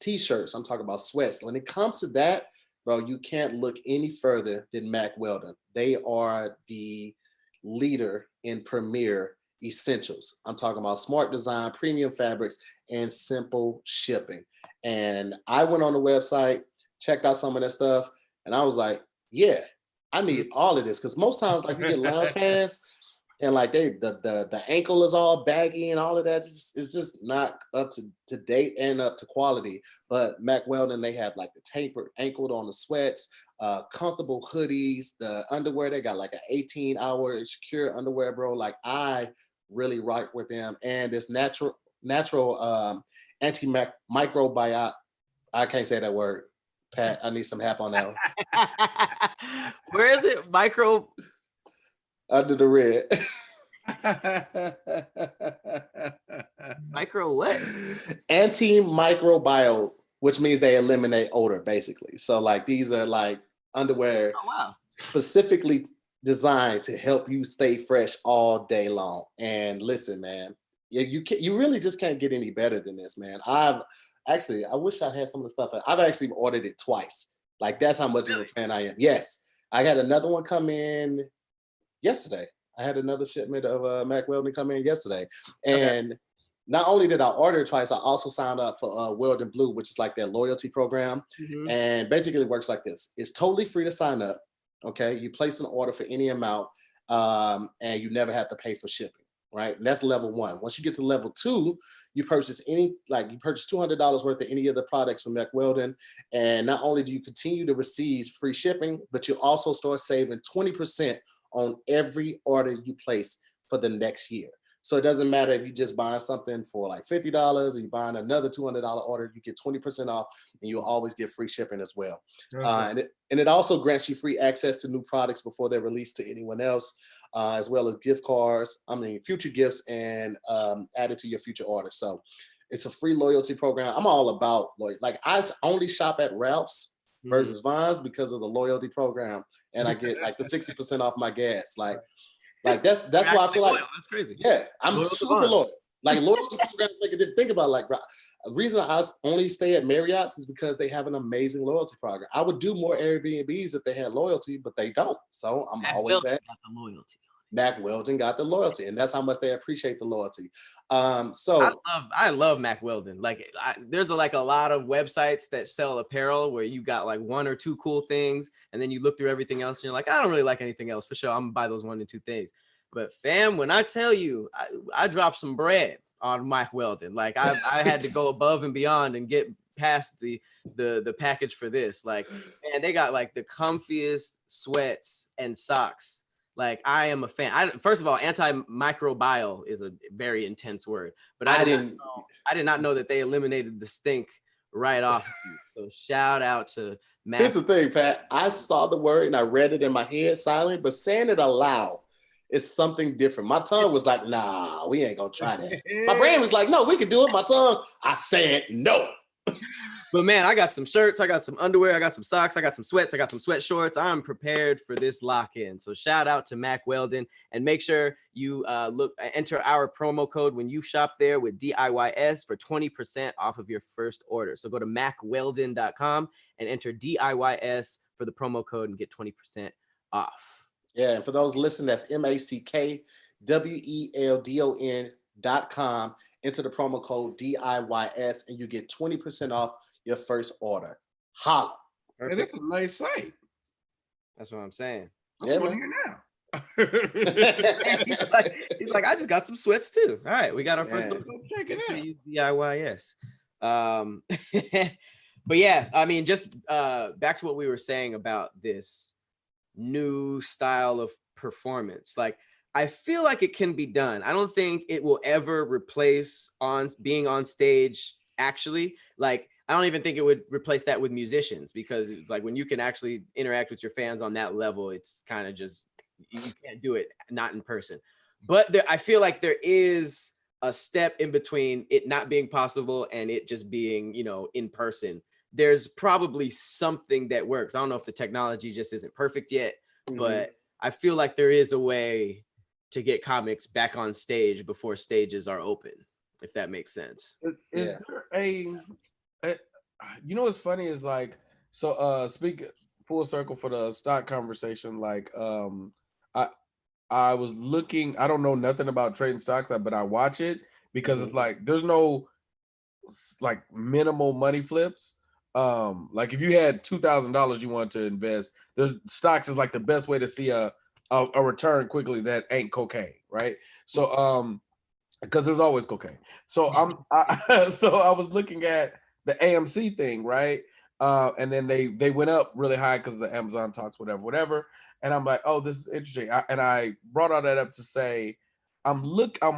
t-shirts. I'm talking about sweats. When it comes to that, bro, you can't look any further than Mack Weldon. They are the leader in premier essentials. I'm talking about smart design, premium fabrics, and simple shipping. And I went on the website, checked out some of that stuff, and I was like, yeah, I need all of this. Because most times, like, you get lounge pants and like the ankle is all baggy and all of that. It's just not up to date and up to quality. But Mack Weldon, they have like the tapered ankled on the sweats, comfortable hoodies, the underwear. They got like an 18-hour secure underwear, bro. Like, I really rock with them. And this natural antimicrobial. I can't say that word. Pat, I need some help on that one. Where is it? Micro under the red. Micro what? Antimicrobial, which means they eliminate odor, basically. So like these are like underwear specifically designed to help you stay fresh all day long. And listen, man, you really just can't get any better than this, man. I wish I had some of the stuff. I've actually ordered it twice. Like, that's how much of a fan I am. Yes. I had another one come in yesterday. I had another shipment of Mac Weldon come in yesterday, and not only did I order it twice, I also signed up for Weldon Blue, which is like their loyalty program, and basically it works like this: it's totally free to sign up. Okay, you place an order for any amount, and you never have to pay for shipping. Right, and that's level 1. Once you get to level 2, you purchase $200 worth of any of the products from Mac Weldon, and not only do you continue to receive free shipping, but you also start saving 20% on every order you place for the next year. So it doesn't matter if you just buying something for like $50 or you're buying another $200 order, you get 20% off, and you'll always get free shipping as well. And it also grants you free access to new products before they're released to anyone else, as well as gift cards, future gifts, and added to your future orders. So it's a free loyalty program. I'm all about loyalty. Like, I only shop at Ralph's versus Vons because of the loyalty program, and I get like the 60% off my gas. Like that's why I feel like that's crazy. Yeah, I'm super loyal. Like, loyalty programs make a difference. Think about, like, the reason I only stay at Marriott's is because they have an amazing loyalty program. I would do more Airbnbs if they had loyalty, but they don't. So I'm always at the loyalty. Mac Weldon got the loyalty, and that's how much they appreciate the loyalty. So I love Mac Weldon. Like, there's a lot of websites that sell apparel where you got like 1 or 2 cool things, and then you look through everything else and you're like, I don't really like anything else. For sure, I'm gonna buy those 1 or 2 things. But fam, when I tell you, I dropped some bread on Mac Weldon. Like, I had to go above and beyond and get past the package for this. Like, man, they got like the comfiest sweats and socks. Like, I am a fan. First of all, antimicrobial is a very intense word, but I did not know that they eliminated the stink right off of you. So shout out to Mac. Here's the thing, Pat. I saw the word and I read it in my head silent, but saying it aloud is something different. My tongue was like, nah, we ain't gonna try that. My brain was like, no, we can do it. My tongue, I said no. But man, I got some shirts, I got some underwear, I got some socks, I got some sweats, I got some sweat shorts. I'm prepared for this lock-in. So shout out to Mac Weldon, and make sure you enter our promo code when you shop there with DIYS for 20% off of your first order. So go to macweldon.com and enter DIYS for the promo code and get 20% off. Yeah, and for those listening, that's MacWeldon.com. Enter the promo code DIYS and you get 20% off your first order. Holla. And it's a nice site. That's what I'm saying. I'm going here now. he's like, I just got some sweats too. All right, we got our first order. Check it out. DIYS. But yeah, I mean, just back to what we were saying about this new style of performance. Like, I feel like it can be done. I don't think it will ever replace being on stage. Actually, like, I don't even think it would replace that with musicians, because like, when you can actually interact with your fans on that level, it's kind of just, you can't do it not in person. But I feel like there is a step in between it not being possible and it just being, in person. There's probably something that works. I don't know if the technology just isn't perfect yet, but I feel like there is a way to get comics back on stage before stages are open, if that makes sense. Is there what's funny is, like, so speak full circle for the stock conversation. Like, I was looking, I don't know nothing about trading stocks, but I watch it because it's like, there's no like minimal money flips. Like, if you had $2,000 you want to invest, there's stocks is like the best way to see a return quickly that ain't cocaine, right? So because there's always cocaine. So I was looking at the AMC thing, right? And then they went up really high because of the Amazon talks, whatever. And I'm like, oh, this is interesting. And I brought all that up to say, I'm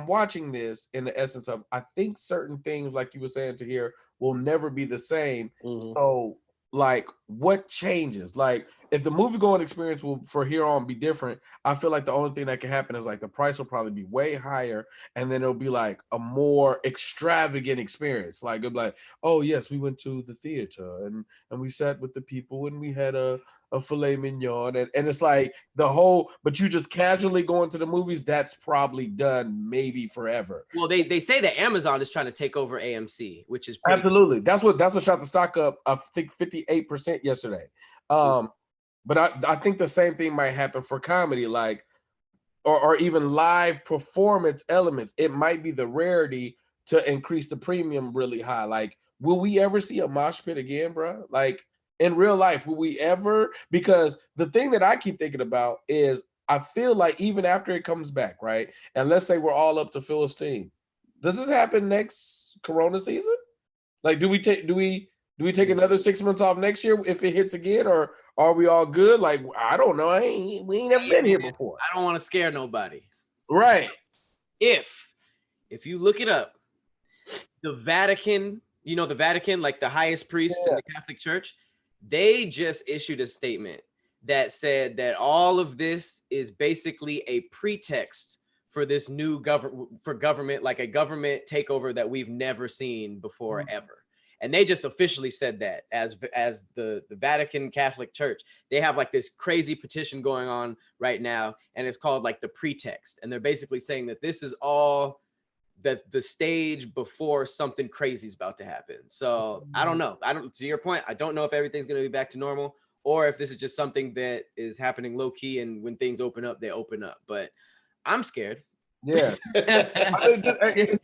watching this in the essence of, I think certain things, like you were saying, Tahir, will never be the same. So, like, what changes? Like, if the movie going experience will for here on be different, I feel like the only thing that can happen is like the price will probably be way higher, and then it'll be like a more extravagant experience. Like, it'll be like, oh yes, we went to the theater and we sat with the people and we had a filet mignon, and it's like the whole, but you just casually going to the movies, that's probably done maybe forever. Well, they say that Amazon is trying to take over AMC, which is absolutely that's what shot the stock up, I think 58% yesterday. But I think the same thing might happen for comedy. Like, or even live performance elements. It might be the rarity to increase the premium really high. Like, will we ever see a mosh pit again, bro? Like in real life, will we ever? Because the thing that I keep thinking about is I feel like even after it comes back, right? And let's say we're all up to full steam. Does this happen next Corona season? Like, do we take another 6 months off next year if it hits again, or are we all good? Like, I don't know. We ain't never been here before. I don't want to scare nobody. Right. If you look it up, the Vatican, the Vatican, like the highest priest in the Catholic Church, they just issued a statement that said that all of this is basically a pretext for this new government, like a government takeover that we've never seen before ever. And they just officially said that as the Vatican Catholic Church. They have like this crazy petition going on right now, and it's called like the pretext. And they're basically saying that this is all the stage before something crazy is about to happen. So I don't know. To your point, I don't know if everything's going to be back to normal, or if this is just something that is happening low key, and when things open up, they open up. But I'm scared. Yeah. It's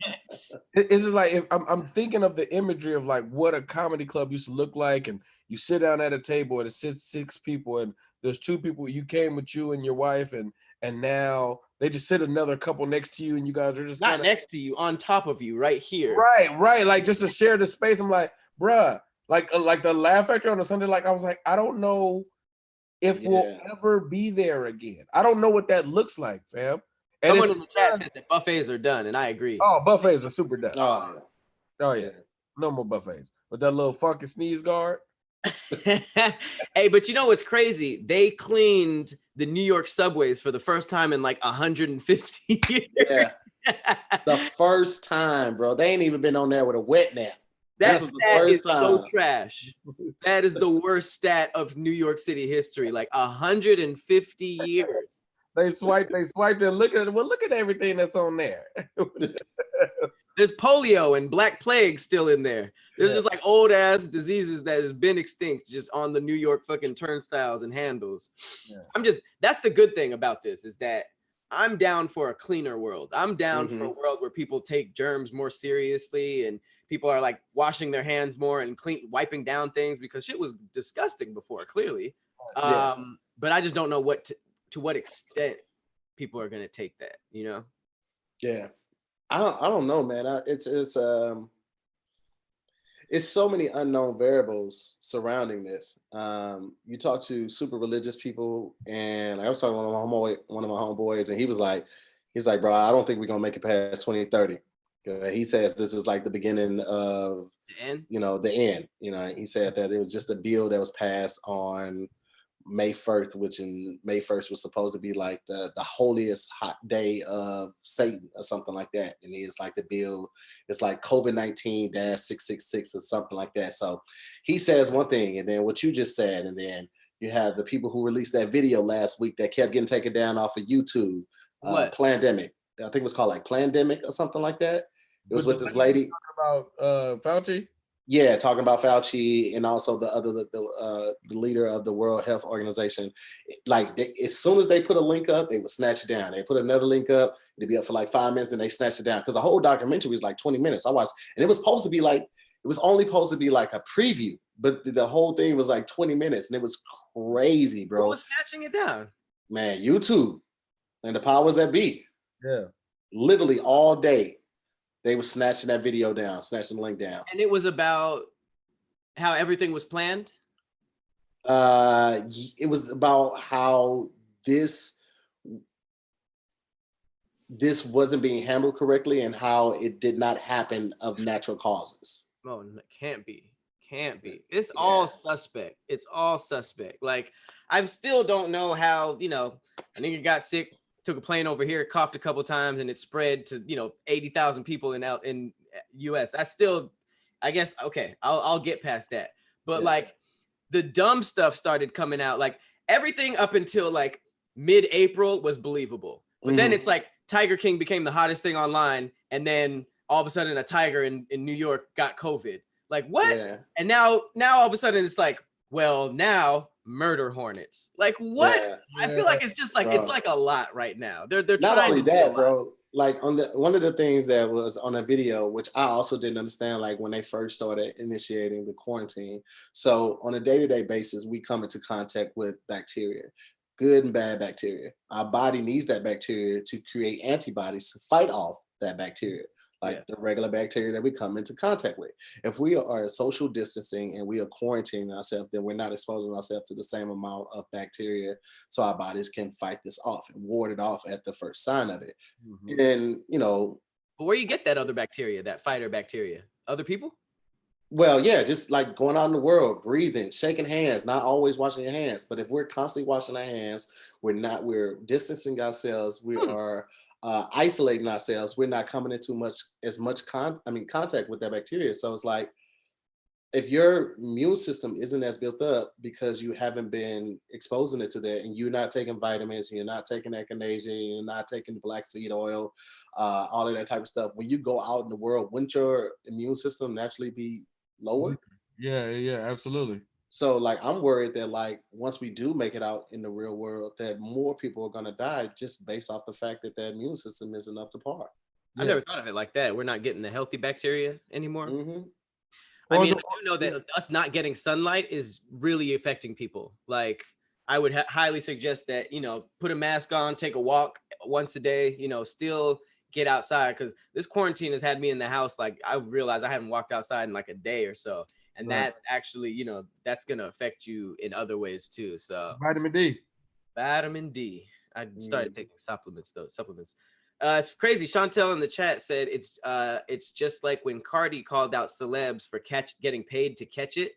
just like, if I'm thinking of the imagery of like what a comedy club used to look like, and you sit down at a table and it sits 6 people, and there's 2 people, you came with you and your wife, and now they just sit another couple next to you, and you guys are just not next to you, on top of you, right here. Right. Like, just to share the space. I'm like, bruh, like the Laugh Factory on a Sunday, like I was like, I don't know if we'll ever be there again. I don't know what that looks like, fam. And someone in the chat said that buffets are done, and I agree. Oh, buffets are super done. Oh yeah. No more buffets. With that little funky sneeze guard. Hey, but you know what's crazy? They cleaned the New York subways for the first time in like 150 years. Yeah. The first time, bro. They ain't even been on there with a wet nap. That stat is so trash. That is the worst stat of New York City history. Like 150 years. They swiped and look at it. Well, look at everything that's on there. There's polio and Black Plague still in there. There's just like old ass diseases that has been extinct just on the New York fucking turnstiles and handles. Yeah. That's the good thing about this, is that I'm down for a cleaner world. I'm down for a world where people take germs more seriously, and people are like washing their hands more and wiping down things, because shit was disgusting before, clearly. But I just don't know to what extent people are going to take that, Yeah. I don't know, man. It's so many unknown variables surrounding this. You talk to super religious people, and I was talking to one of my homeboys, and he's like, bro, I don't think we're gonna make it past 2030. He says this is like the beginning of the end. The end. He said that it was just a bill that was passed on May 1st, which in May 1st was supposed to be like the holiest hot day of Satan or something like that. And it's like the bill, it's like COVID-19-666 or something like that. So he says one thing, and then what you just said, and then you have the people who released that video last week that kept getting taken down off of YouTube. Plandemic. I think it was called like Plandemic or something like that. It was with this lady talking about Fauci. Yeah, talking about Fauci, and also the leader of the World Health Organization. Like, as soon as they put a link up, they would snatch it down. They put another link up, it'd be up for like 5 minutes, and they snatched it down, because the whole documentary was like 20 minutes. I watched, and it was only supposed to be like a preview, but the whole thing was like 20 minutes, and it was crazy, bro. Who was snatching it down? Man, YouTube and the powers that be. Yeah, literally all day. They were snatching that video down, snatching the link down. And it was about how everything was planned? It was about how this wasn't being handled correctly, and how it did not happen of natural causes. No, it can't be. It's all suspect. It's all suspect. Like, I still don't know how, a nigga got sick, took a plane over here, coughed a couple times, and it spread to 80,000 people in US. I guess okay, I'll get past that. But like, the dumb stuff started coming out. Like, everything up until like mid-April was believable. But then it's like Tiger King became the hottest thing online, and then all of a sudden a tiger in New York got COVID. Like, what? Yeah. And now all of a sudden it's like, well, now murder hornets. Like what? Yeah. I feel like it's just like Bro. it's like a lot right now. They're Not trying only to do a that, lot. bro. Like on the one of the things that was on a video, which I also didn't understand, like when they first started initiating the quarantine. So on a day-to-day basis, we come into contact with bacteria, good and bad bacteria. Our body needs that bacteria to create antibodies to fight off that bacteria, like the regular bacteria that we come into contact with. If we are social distancing and we are quarantining ourselves, then we're not exposing ourselves to the same amount of bacteria, so our bodies can fight this off and ward it off at the first sign of it. And but where you get that other bacteria, that fighter bacteria? Other people? well, yeah, just like going out in the world, breathing, shaking hands, not always washing your hands. But if we're constantly washing our hands, we're distancing ourselves, we are isolating ourselves, we're not coming into as much contact with that bacteria. So it's like, if your immune system isn't as built up because you haven't been exposing it to that, and you're not taking vitamins, and you're not taking echinacea, you're not taking black seed oil, all of that type of stuff, when you go out in the world, wouldn't your immune system naturally be lower? Yeah, absolutely. So like, I'm worried that like once we do make it out in the real world, that more people are gonna die just based off the fact that their immune system isn't up to par. I never thought of it like that. We're not getting the healthy bacteria anymore. Mm-hmm. I mean, I do know that us not getting sunlight is really affecting people. Like, I would highly suggest that, put a mask on, take a walk once a day, still get outside, because this quarantine has had me in the house. Like, I realized I haven't walked outside in like a day or so. And that actually, that's going to affect you in other ways too. So Vitamin D. I started taking supplements. It's crazy. Chantel in the chat said it's just like when Cardi called out celebs for getting paid to catch it,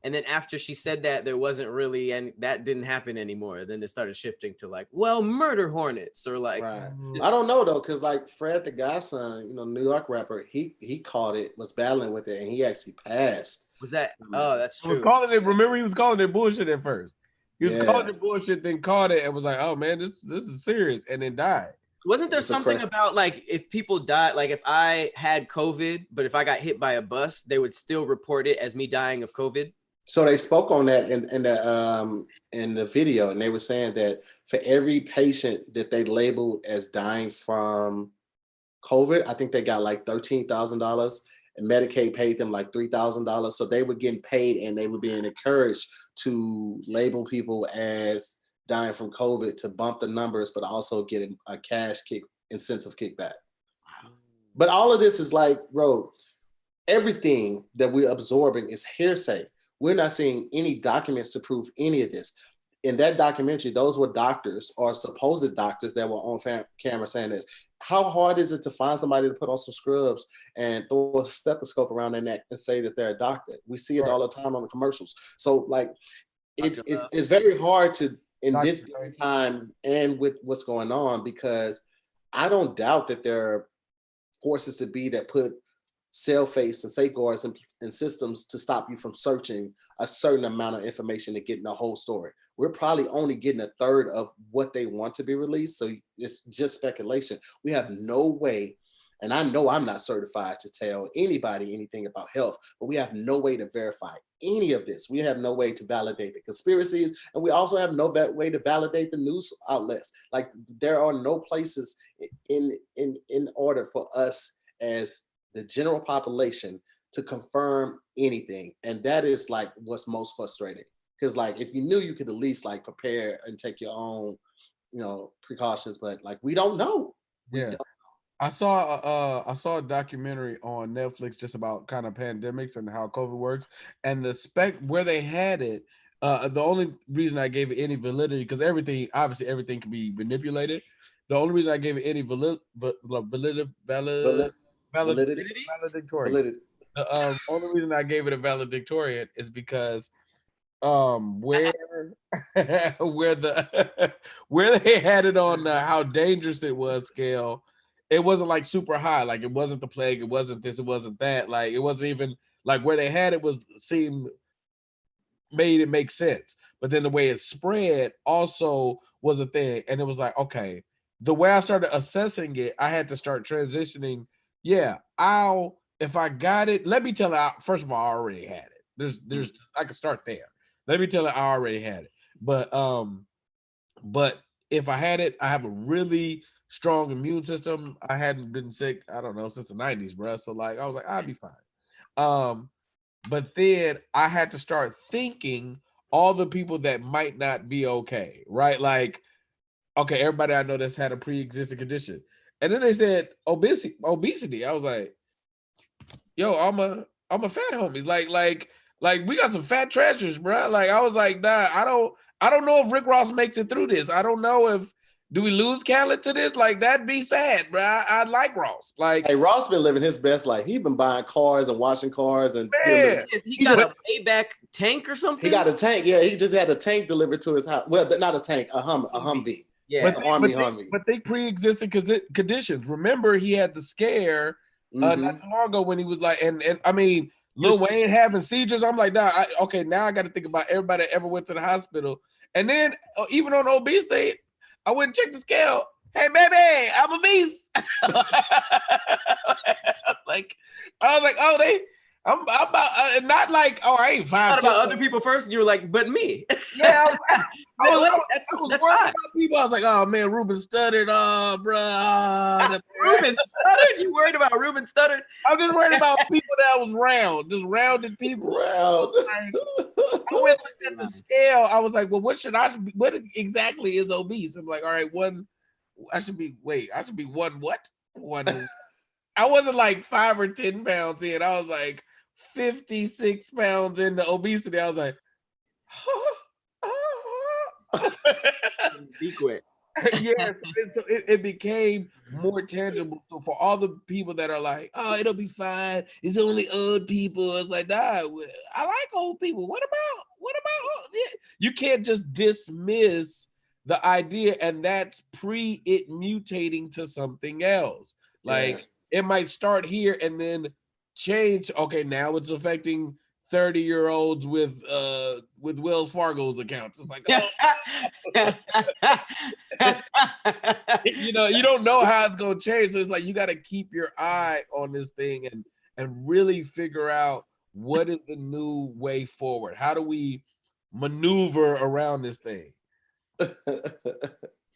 and then after she said that, there wasn't really, and that didn't happen anymore. Then it started shifting to like, well, murder hornets or like. Right. I don't know though, because like Fred the Godson, New York rapper, he caught it, was battling with it, and he actually passed. Was that? Oh, that's true. Remember, he was calling it bullshit at first. He was calling it bullshit, then caught it and was like, "Oh man, this is serious," and then died. Wasn't there something about like if people died, like if I had COVID, but if I got hit by a bus, they would still report it as me dying of COVID? So they spoke on that in the video, and they were saying that for every patient that they labeled as dying from COVID, I think they got like $13,000, and Medicaid paid them like $3,000. So they were getting paid, and they were being encouraged to label people as dying from COVID to bump the numbers, but also get a cash incentive kickback. But all of this is like, bro, everything that we're absorbing is hearsay. We're not seeing any documents to prove any of this. In that documentary, those were doctors or supposed doctors that were on camera saying this. How hard is it to find somebody to put on some scrubs and throw a stethoscope around their neck and say that they're a doctor? We see it all the time on the commercials. So like, it's very hard to, in this time and with what's going on, because I don't doubt that there are forces to be that put face and safeguards and systems to stop you from searching a certain amount of information and getting the whole story. We're probably only getting a third of what they want to be released. So it's just speculation. We have no way, and I know I'm not certified to tell anybody anything about health, but we have no way to verify any of this. We have no way to validate the conspiracies, and we also have no way to validate the news outlets. Like, there are no places in order for us as the general population to confirm anything. And that is like what's most frustrating. Because like, if you knew, you could at least like prepare and take your own, precautions, but like, we don't know. I saw a documentary on Netflix just about kind of pandemics and how COVID works, and the where they had it. The only reason I gave it any validity, because everything can be manipulated. The only reason I gave it any valedictorian. The only reason I gave it a valedictorian is because where where they had it on the how dangerous it was scale, it wasn't like super high. Like, it wasn't the plague, it wasn't this, it wasn't that. Like, it wasn't even like where they had it made it make sense. But then the way it spread also was a thing. And it was like, okay, the way I started assessing it, I had to start transitioning. Yeah, if I got it, let me tell you, first of all, I already had it. There's I can start there. Let me tell you, I already had it. But if I had it, I have a really strong immune system. I hadn't been sick, I don't know, since the 90s, bro. So like I was like, I'll be fine. But then I had to start thinking all the people that might not be okay, right? Like, okay, everybody I know that's had a pre-existing condition. And then they said obesity. I was like, yo, I'm a fat homie. Like we got some fat treasures, bro. Like I was like, nah, I don't know if Rick Ross makes it through this. I don't know if do we lose Khaled to this? Like that'd be sad, bro. I like Ross. Like, hey, Ross been living his best life. He been buying cars and washing cars and man, he got a payback tank or something. He got a tank. Yeah, he just had a tank delivered to his house. Well, not a tank, a Humvee. Yeah, Humvee. But they pre-existing conditions. Remember, he had the scare not too long ago when he was like, and I mean, Lil Wayne having seizures. I'm like, nah, okay, now I got to think about everybody that ever went to the hospital. And then even on obesity, I went and checked the scale. Hey, baby, I'm obese. Like, I was like, oh, I'm about not like, oh, I ain't 5'10". Not about other people first. You were like, but me. Yeah, I was that's worried hot. about people. I was like, oh man, Ruben stuttered. Oh, bro. Ruben stuttered. You worried about Ruben stuttered? I'm just worried about people that was round, just rounded people. Round. Like, I went looked at the scale. I was like, well, what exactly is obese? I'm like, all right, I should be one what? One. I wasn't like 5 or 10 pounds in. I was like 56 pounds into obesity. I was like, be quick. yes, so it became more tangible. So for all the people that are like, oh, it'll be fine, it's only old people, it's like, nah, I like old people. What about you can't just dismiss the idea, and that's it mutating to something else. Like it might start here and then change. Okay, now it's affecting 30-year-olds with Wells Fargo's accounts. It's like, you don't know how it's gonna change. So it's like you got to keep your eye on this thing and really figure out what is the new way forward. How do we maneuver around this thing?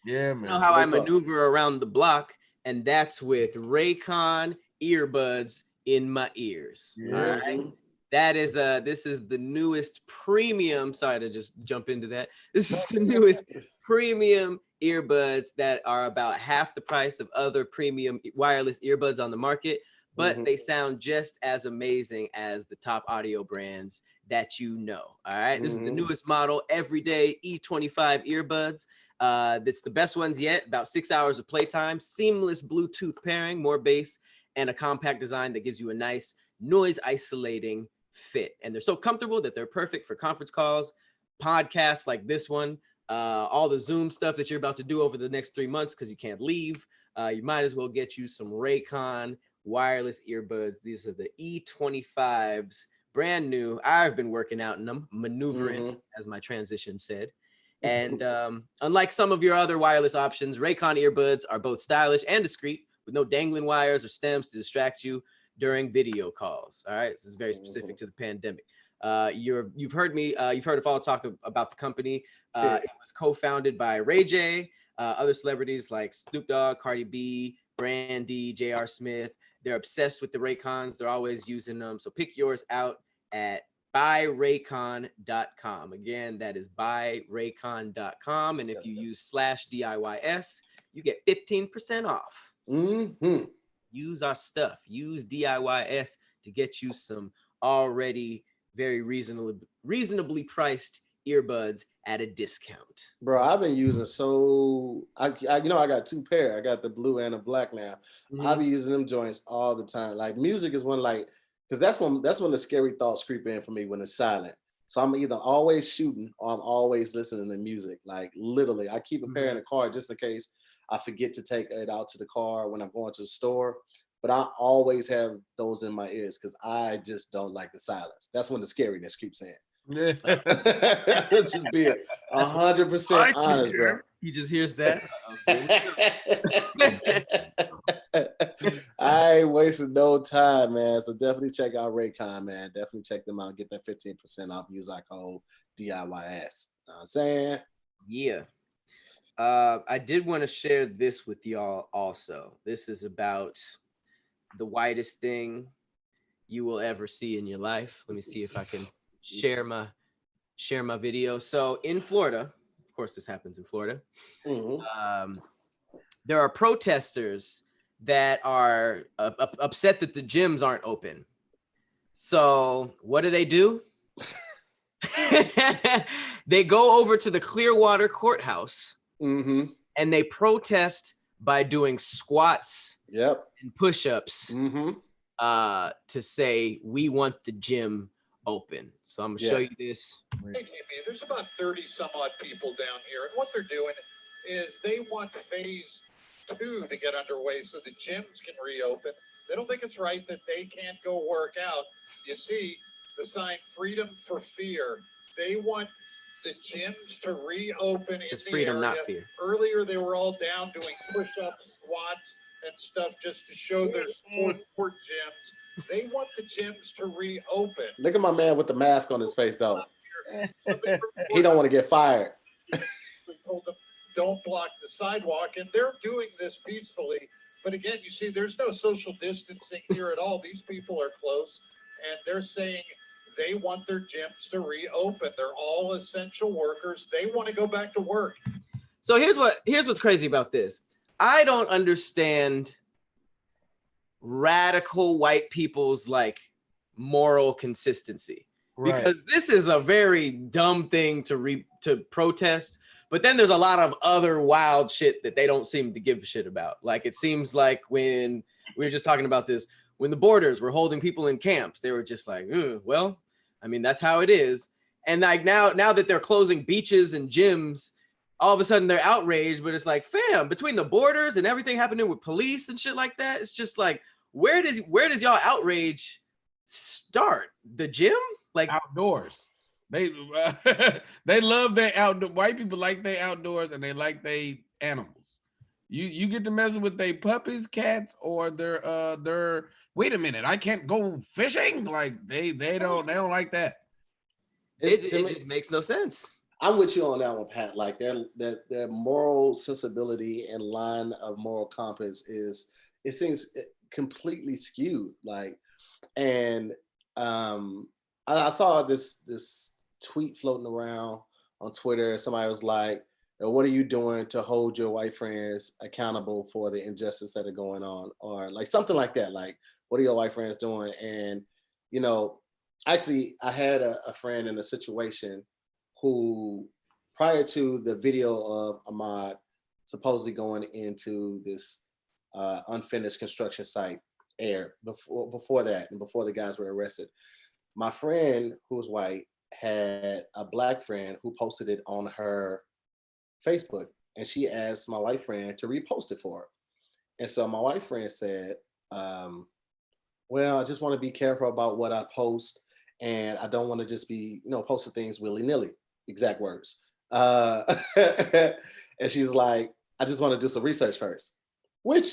Yeah, man. You know how I maneuver around the block, and that's with Raycon earbuds in my ears. Yeah. All right. This is the newest premium. Sorry to just jump into that. This is the newest premium earbuds that are about half the price of other premium wireless earbuds on the market, but they sound just as amazing as the top audio brands that you know. All right. This is the newest model, everyday E25 earbuds. It's the best ones yet. About 6 hours of playtime, seamless Bluetooth pairing, more bass, and a compact design that gives you a nice noise isolating fit. And they're so comfortable that they're perfect for conference calls, podcasts like this one, all the Zoom stuff that you're about to do over the next 3 months because you can't leave. You might as well get you some Raycon wireless earbuds. These are the E25s, brand new. I've been working out in them, maneuvering, as my transition said. And unlike some of your other wireless options, Raycon earbuds are both stylish and discreet, with no dangling wires or stems to distract you during video calls. All right, this is very specific to the pandemic. You've heard of all talk about the company. It was co-founded by Ray J, other celebrities like Snoop Dogg, Cardi B, Brandy, J.R. Smith. They're obsessed with the Raycons. They're always using them. So pick yours out at buyraycon.com. Again, that is buyraycon.com. And if you use /DIYS, you get 15% off. Use our stuff. Use DIYS to get you some already very reasonably priced earbuds at a discount. Bro, I've been using I got 2 pair. I got the blue and the black now. I've been using them joints all the time. Like music is one, like, because that's when the scary thoughts creep in for me, when it's silent. So I'm either always shooting or I'm always listening to music. Like literally, I keep a pair in the car just in case I forget to take it out to the car when I'm going to the store. But I always have those in my ears because I just don't like the silence. That's when the scariness creeps in. Just be 100% honest, bro. He just hears that. I ain't wasting no time, man. So definitely check out Raycon, man. Definitely check them out. Get that 15% off. Use our code DIYS. Know what I'm saying? Yeah. I did want to share this with y'all also. This is about the whitest thing you will ever see in your life. Let me see if I can share my video. So in Florida, of course, this happens in Florida. There are protesters that are upset that the gyms aren't open. So what do? They go over to the Clearwater courthouse and they protest by doing squats and push-ups to say we want the gym open. So I'm gonna show you this. Hey, JP, there's about 30 some odd people down here, and what they're doing is they want phase 2 to get underway so the gyms can reopen. They don't think it's right that they can't go work out. You see the sign "Freedom for Fear." They want the gyms to reopen. It says freedom, not fear. Earlier, they were all down doing push-ups, squats, and stuff just to show their sport gyms. They want the gyms to reopen. Look at my man with the mask on his face, though. He don't want to get fired. We told them, don't block the sidewalk, and they're doing this peacefully. But again, you see, there's no social distancing here at all. These people are close, and they're saying they want their gyms to reopen. They're all essential workers. They want to go back to work. So here's what's crazy about this. I don't understand radical white people's like moral consistency, because this is a very dumb thing to protest. But then there's a lot of other wild shit that they don't seem to give a shit about. Like it seems like when we were just talking about this, when the borders were holding people in camps, they were just like, well, I mean, that's how it is. And like now that they're closing beaches and gyms, all of a sudden they're outraged. But it's like, fam, between the borders and everything happening with police and shit like that, it's just like, where does y'all outrage start? The gym? Like outdoors. They love their outdoor. White people like their outdoors and they like their animals. You get to messing with their puppies, cats, or their wait a minute, I can't go fishing. Like they don't like that. It just makes no sense. I'm with you on that one, Pat. Like their moral sensibility and line of moral compass it seems completely skewed. Like, and I saw this tweet floating around on Twitter. Somebody was like, what are you doing to hold your white friends accountable for the injustice that are going on? Or like something like that. Like, what are your white friends doing? And, you know, actually I had a friend in a situation who, prior to the video of Ahmaud supposedly going into this unfinished construction site aired, before that and before the guys were arrested, my friend who was white had a black friend who posted it on her Facebook, and she asked my white friend to repost it for her. And so my white friend said, well, I just want to be careful about what I post, and I don't want to just be, posting things willy-nilly, exact words. And she's like, I just want to do some research first, which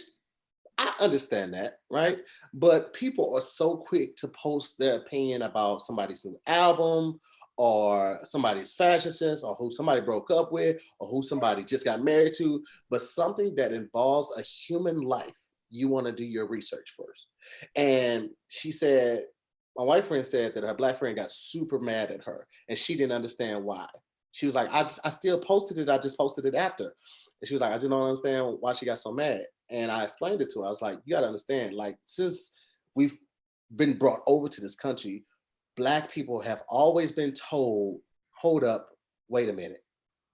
I understand that, right? But people are so quick to post their opinion about somebody's new album or somebody's fashion sense or who somebody broke up with or who somebody just got married to. But something that involves a human life, you want to do your research first. And she said, my white friend said that her black friend got super mad at her and she didn't understand why. She was like, I still posted it. I just posted it after. And she was like, I just don't understand why she got so mad. And I explained it to her. I was like, you got to understand, like, since we've been brought over to this country, Black people have always been told, hold up, wait a minute.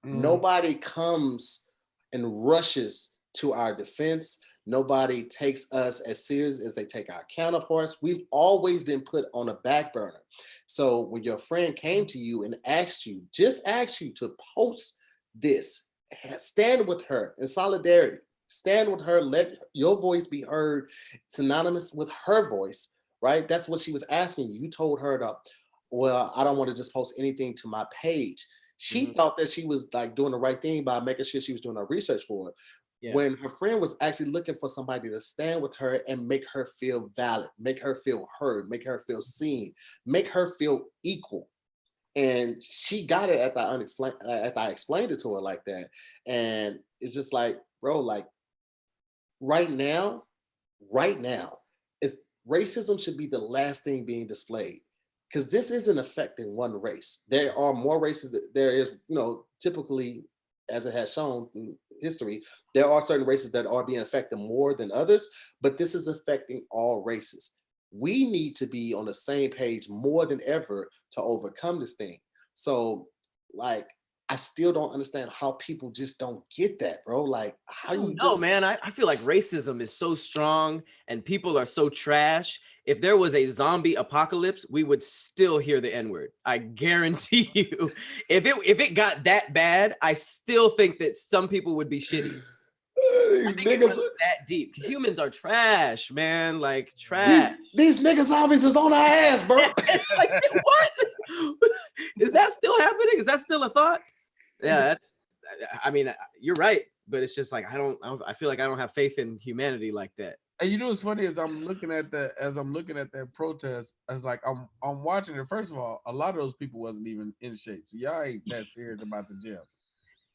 Nobody comes and rushes to our defense. Nobody takes us as serious as they take our counterparts. We've always been put on a back burner. So when your friend came to you and just asked you to post this, stand with her in solidarity. Stand with her, let your voice be heard, synonymous with her voice, right? That's what she was asking you. You told her well, I don't want to just post anything to my page. She thought that she was like doing the right thing by making sure she was doing her research for it. when her friend was actually looking for somebody to stand with her and make her feel valid, make her feel heard, make her feel seen, make her feel equal. And she got it after I explained it to her like that. And it's just like, bro, like right now, it's racism should be the last thing being displayed. Because this isn't affecting one race. There are more races that there is, typically, as it has shown in history, there are certain races that are being affected more than others, but this is affecting all races. We need to be on the same page more than ever to overcome this thing. So, like, I still don't understand how people just don't get that, bro. Like, how you just... man. I feel like racism is so strong and people are so trash. If there was a zombie apocalypse, we would still hear the N-word. I guarantee you. If it got that bad, I still think that some people would be shitty. These niggas that deep. Humans are trash, man. Like trash. These niggas zombies is on our ass, bro. Like, what? Is that still happening? Is that still a thought? Yeah, I mean, you're right, but it's just like I feel like I don't have faith in humanity like that. And you know what's funny is I'm looking at that protest, as like I'm watching it. First of all, a lot of those people wasn't even in shape, so y'all ain't that serious about the gym.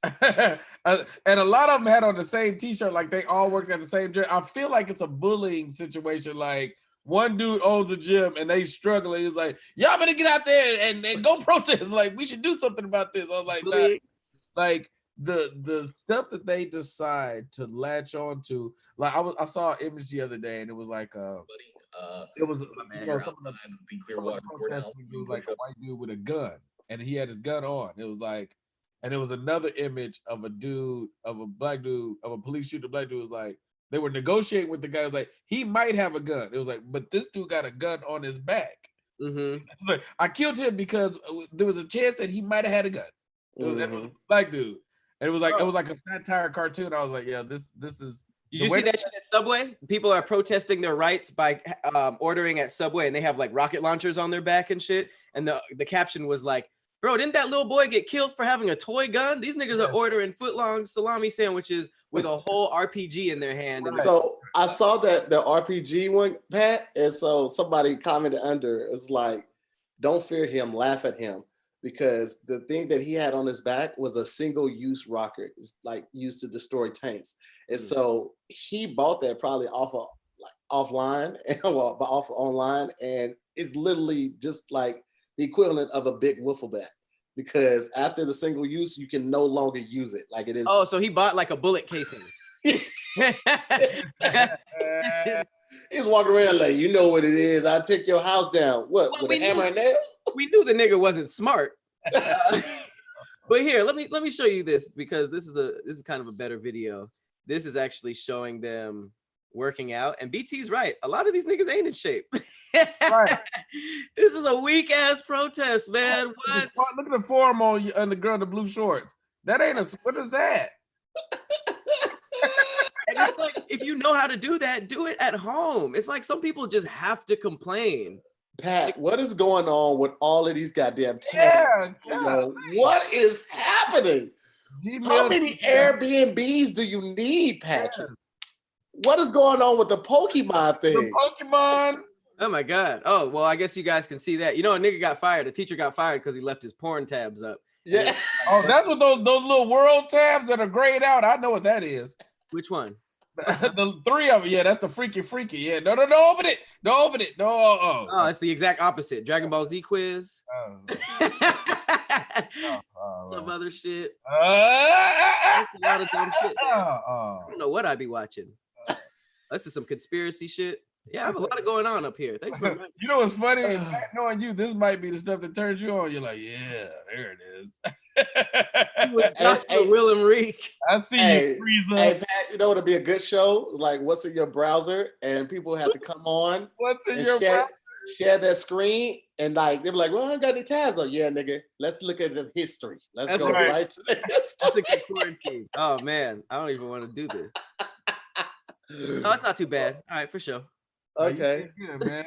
And a lot of them had on the same t-shirt, like they all worked at the same gym. I feel like it's a bullying situation. Like one dude owns a gym and they struggling. He's like, y'all better get out there and go protest. Like, we should do something about this. I was like, nah. Like the stuff that they decide to latch on to. Like I saw an image the other day and it was like it was some of the protesting, it was like a white dude with a gun and he had his gun on. It was like, and it was another image of a black dude, of a police shooter. Black dude was like, they were negotiating with the guy. Was like, he might have a gun. It was like, but this dude got a gun on his back. Mm-hmm. Like, I killed him because there was a chance that he might have had a gun. It was a black dude, and it was like a satire cartoon. I was like, yeah, this is. Did you see that shit at Subway? People are protesting their rights by ordering at Subway, and they have like rocket launchers on their back and shit. And the caption was like, bro, didn't that little boy get killed for having a toy gun? These niggas are ordering foot-long salami sandwiches with a whole RPG in their hand. And so I saw that the RPG one, Pat, and so somebody commented under, it was like, don't fear him, laugh at him. Because the thing that he had on his back was a single-use rocket. It's like used to destroy tanks. And so he bought that probably offline and off online. And it's literally just like the equivalent of a big wiffle bat, because after the single use, you can no longer use it. Like it is. Oh, so he bought like a bullet casing. He's walking around like, you know what it is. I'll take your house down. What, with a hammer and nail? We knew the nigga wasn't smart. But here, let me show you this, because this is kind of a better video. This is actually showing them working out, and BT's right. A lot of these niggas ain't in shape. Right. This is a weak ass protest, man. What? Look at the form on the girl in the blue shorts. That ain't what is that? And it's like, if you know how to do that, do it at home. It's like some people just have to complain. Pat, what is going on with all of these goddamn tags? Yeah. What is happening? How many Airbnbs do you need, Patrick? Yeah. What is going on with the Pokemon thing? The Pokemon. Oh my God. Oh, well, I guess you guys can see that. You know, a nigga got fired. A teacher got fired because he left his porn tabs up. Yeah. Oh, that's what those little world tabs that are grayed out. I know what that is. Which one? The three of them. Yeah, that's the freaky. Yeah. No, open it. Don't open it. No. Oh, it's the exact opposite. Dragon Ball Z quiz. Some other shit. A lot of dumb shit. I don't know what I'd be watching. This is some conspiracy shit. Yeah, I have a lot of going on up here. Thanks for You know what's funny? Knowing you, this might be the stuff that turns you on. You're like, yeah, there it is. You was Dr. Willem Reek. I see you, Frieza. Hey, Pat, you know what'd be a good show? Like, what's in your browser? And people have to come on. What's in your browser? Share that screen, and like they'll be like, well, I ain't got any tabs on. Yeah, nigga, let's look at the history. Let's go right to the history. That's a good quarantine. Oh man, I don't even want to do this. No, it's not too bad. All right, for sure. Okay. Good, man.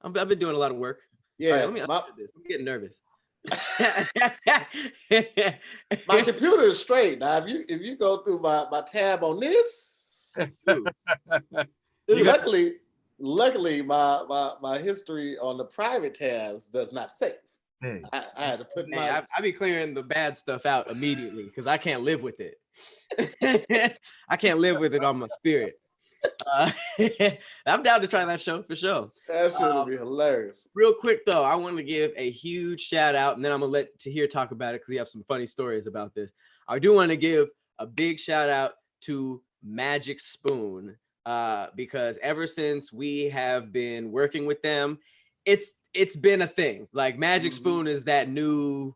I've been doing a lot of work. Yeah. Right, let me this. I'm getting nervous. My computer is straight. Now, if you go through my tab on this, luckily my history on the private tabs does not save. Hey. I had to put I be clearing the bad stuff out immediately because I can't live with it. I can't live with it on my spirit. I'm down to try that show for sure. That should be hilarious. Real quick though, I want to give a huge shout out, and then I'm gonna let Tahir talk about it because he have some funny stories about this. I do want to give a big shout out to Magic Spoon because ever since we have been working with them, it's been a thing. Like Magic Spoon is that new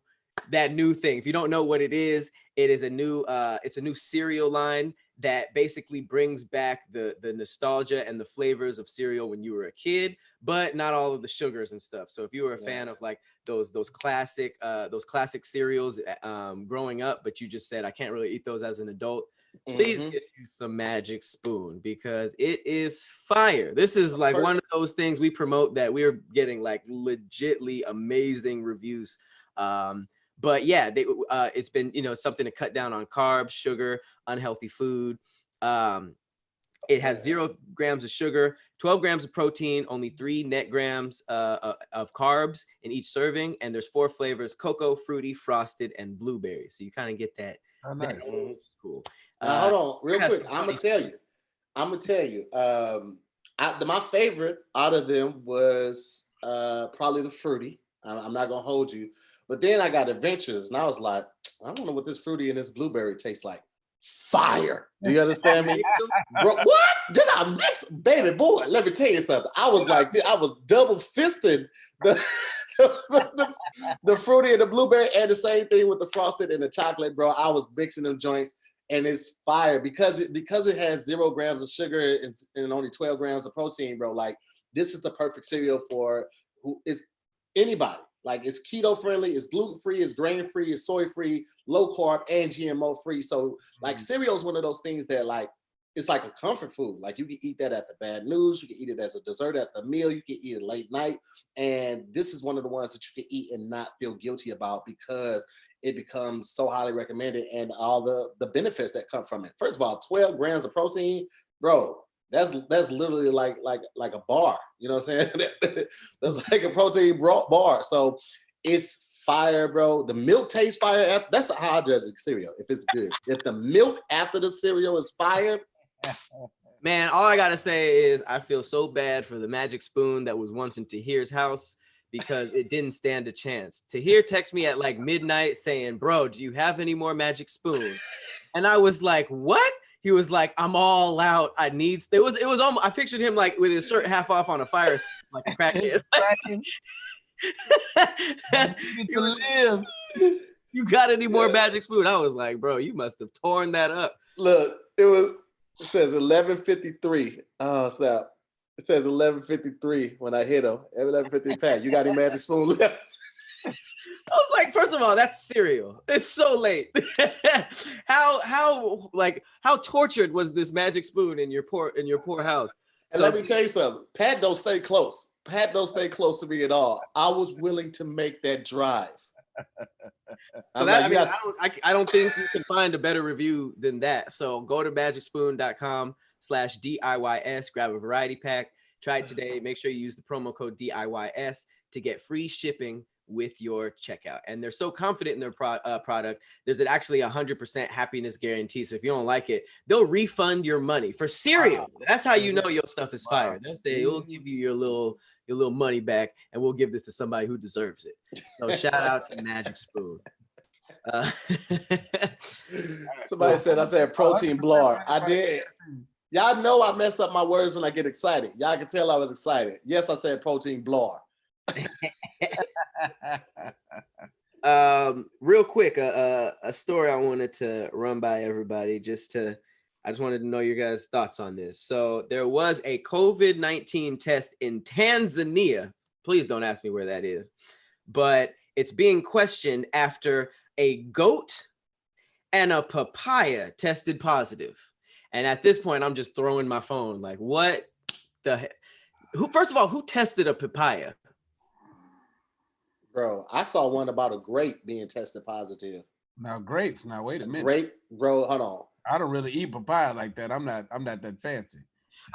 thing. If you don't know what it is a new it's a new cereal line that basically brings back the nostalgia and the flavors of cereal when you were a kid, but not all of the sugars and stuff. So if you were a fan of like those classic cereals growing up, but you just said I can't really eat those as an adult, please get you some Magic Spoon because it is fire. This is like one of those things we promote that we're getting like legitly amazing reviews. But yeah, it's been, something to cut down on carbs, sugar, unhealthy food. It has 0 grams of sugar, 12 grams of protein, only 3 net grams of carbs in each serving. And there's 4 flavors: cocoa, fruity, frosted, and blueberry. So you kind of get that. Oh, nice. That's cool. Now, hold on real quick. I'm going to tell you. My favorite out of them was probably the fruity. I'm not going to hold you. But then I got Adventures, and I was like, I wonder what this fruity and this blueberry tastes like. Fire. Do you understand me? Bro, what? Did I mix? Baby boy, let me tell you something. I was like, I was double fisted the fruity and the blueberry, and the same thing with the frosted and the chocolate, bro. I was mixing them joints, and it's fire because it has 0 grams of sugar and only 12 grams of protein, bro. Like, this is the perfect cereal for who is anybody. Like, it's keto friendly, it's gluten free, it's grain free, it's soy free, low carb, and GMO free. So like cereal is one of those things that like it's like a comfort food. Like you can eat that at the bad news, you can eat it as a dessert at the meal, you can eat it late night. And this is one of the ones that you can eat and not feel guilty about because it becomes so highly recommended and all the benefits that come from it. First of all, 12 grams of protein, bro. That's literally like a bar, you know what I'm saying? That's like a protein bar. So it's fire, bro. The milk tastes fire. That's how I judge a cereal, if it's good. If the milk after the cereal is fire. Man, all I gotta say is I feel so bad for the Magic Spoon that was once in Tahir's house because it didn't stand a chance. Tahir texted me at like midnight saying, bro, do you have any more Magic Spoon? And I was like, what? He was like, I'm all out. I need. It was almost. I pictured him like with his shirt half off on a fire, like a crackhead. You got any more Magic Spoon? I was like, bro, you must have torn that up. Look, it says 11:53. Oh, stop. It says 11:53 when I hit him. 11:50 Pat. You got any Magic Spoon left? I was like, first of all, that's cereal. It's so late. How tortured was this Magic Spoon in your poor house? And so, let me tell you something. Pat don't stay close. Pat don't stay close to me at all. I was willing to make that drive. So I don't think you can find a better review than that. So go to magicspoon.com/DIYS, grab a variety pack, try it today. Make sure you use the promo code DIYS to get free shipping with your checkout. And they're so confident in their product. There's actually 100% happiness guarantee. So if you don't like it, they'll refund your money for cereal. That's how you know your stuff is fire. They'll give you your little money back, and we'll give this to somebody who deserves it. So shout out to Magic Spoon. Somebody said I said protein blar. I did. Y'all know I mess up my words when I get excited. Y'all can tell I was excited. Yes, I said protein blar. Real quick, a story I wanted to run by everybody. I just wanted to know your guys' thoughts on this. So there was a COVID-19 test in Tanzania. Please don't ask me where that is, but it's being questioned after a goat and a papaya tested positive. And at this point, I'm just throwing my phone like, what the heck? First of all, who tested a papaya? Bro, I saw one about a grape being tested positive. Now grapes. Now wait a minute. Grape, bro. Hold on. I don't really eat papaya like that. I'm not that fancy.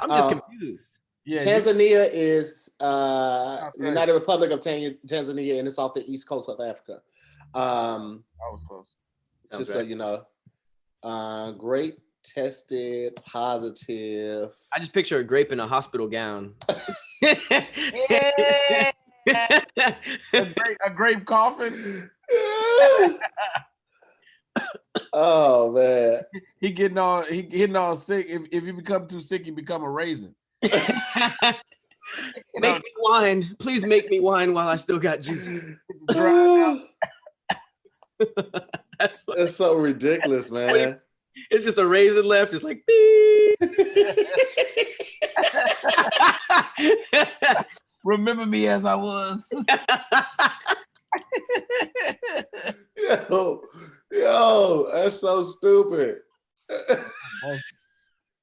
I'm just confused. Yeah, Tanzania is United Republic of Tanzania, and it's off the east coast of Africa. I was close. Just so you know, grape tested positive. I just picture a grape in a hospital gown. a grape coffin. Oh man, he getting all sick. If you become too sick, you become a raisin. Make me wine, please. Make me wine while I still got juice. That's so ridiculous, man. It's just a raisin left. It's like beep. Remember me as I was. Yo, that's so stupid. The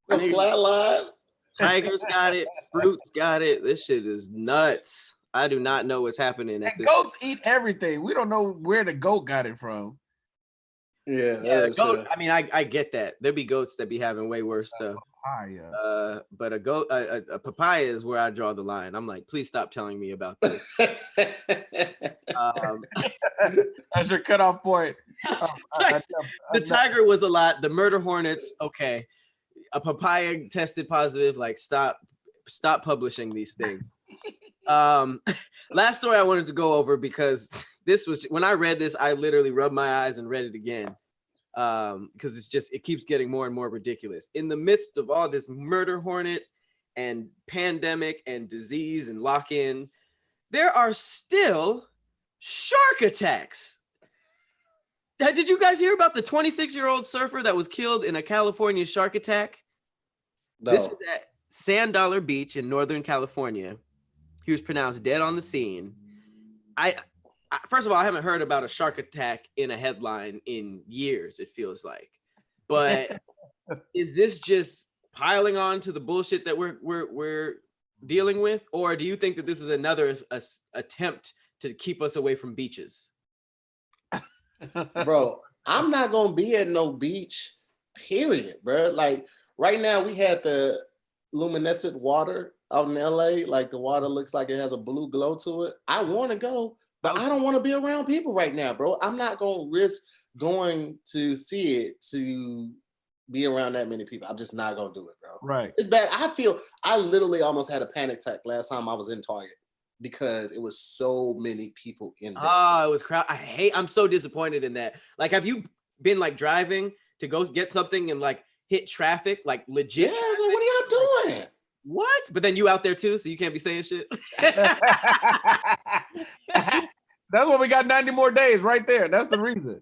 flat line. Tigers got it. Fruits got it. This shit is nuts. I do not know what's happening. Goats eat everything. We don't know where the goat got it from. Yeah, goat. I mean, I get that. There be goats that be having way worse stuff. But a goat, a papaya is where I draw the line. I'm like, please stop telling me about this. That's your cutoff point. The tiger was a lot. The murder hornets, okay. A papaya tested positive. Like, stop publishing these things. Last story I wanted to go over, because this was, when I read this, I literally rubbed my eyes and read it again. Because it keeps getting more and more ridiculous. In the midst of all this murder hornet and pandemic and disease and lock-in, there are still shark attacks. Did you guys hear about the 26-year-old surfer that was killed in a California shark attack? No. This was at Sand Dollar Beach in Northern California. He was pronounced dead on the scene. First of all, I haven't heard about a shark attack in a headline in years, it feels like. But is this just piling on to the bullshit that we're dealing with? Or do you think that this is another attempt to keep us away from beaches? Bro, I'm not going to be at no beach, period, bro. Like, right now, we had the luminescent water out in LA. Like, the water looks like it has a blue glow to it. I want to go, but I don't want to be around people right now, bro. I'm not going to risk going to see it to be around that many people. I'm just not going to do it, bro. Right. It's bad. I literally almost had a panic attack last time I was in Target because it was so many people in there. Oh, it was crowd. I'm so disappointed in that. Like, have you been like driving to go get something and like hit traffic, like legit? Yeah, like, what are y'all doing? What? But then you out there too, so you can't be saying shit. That's what we got 90 more days right there. That's the reason.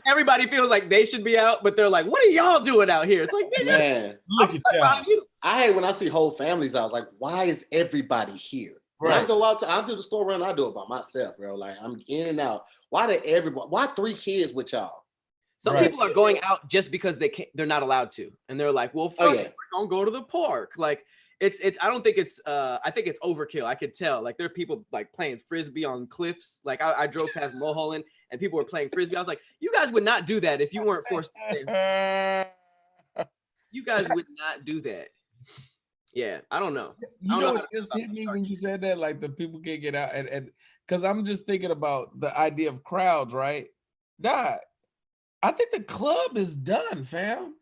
Everybody feels like they should be out, but they're like, what are y'all doing out here? It's like, man, look at you. I hate when I see whole families out. Like, why is everybody here? Right. When I go out I'll do the store run, I do it by myself, bro. Like, I'm in and out. Why 3 kids with y'all? Some people are going out just because they're not allowed to. And they're like, well, fuck it, we're gonna go to the park. Like, I don't think it's I think it's overkill. I could tell. Like, there are people like playing frisbee on cliffs. Like, I drove past Mulholland and people were playing frisbee. I was like, you guys would not do that if you weren't forced to stay home. You guys would not do that. Yeah, I don't know. You know what just hit me when you said that? Like, the people can't get out, and because I'm just thinking about the idea of crowds, right? God, I think the club is done, fam.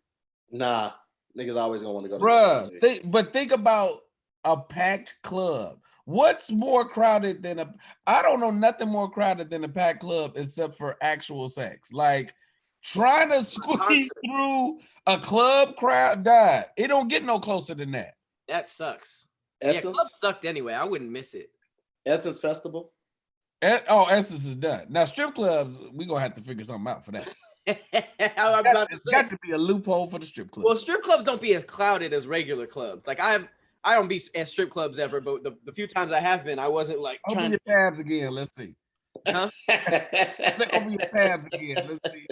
Nah, niggas always gonna want to go. Bruh, but think about a packed club. What's more crowded than I don't know nothing more crowded than a packed club except for actual sex. Like, trying to squeeze through a club crowd, it don't get no closer than that. That sucks. Essence? Yeah, club sucked anyway. I wouldn't miss it. Essence Festival? Essence is done. Now, strip clubs, we're going to have to figure something out for that. It's got to be a loophole for the strip club. Well, strip clubs don't be as crowded as regular clubs. Like, I don't be at strip clubs ever, but the few times I have been, I wasn't like trying to tabs again. Let's see. Huh? Open your tabs again. Let's see.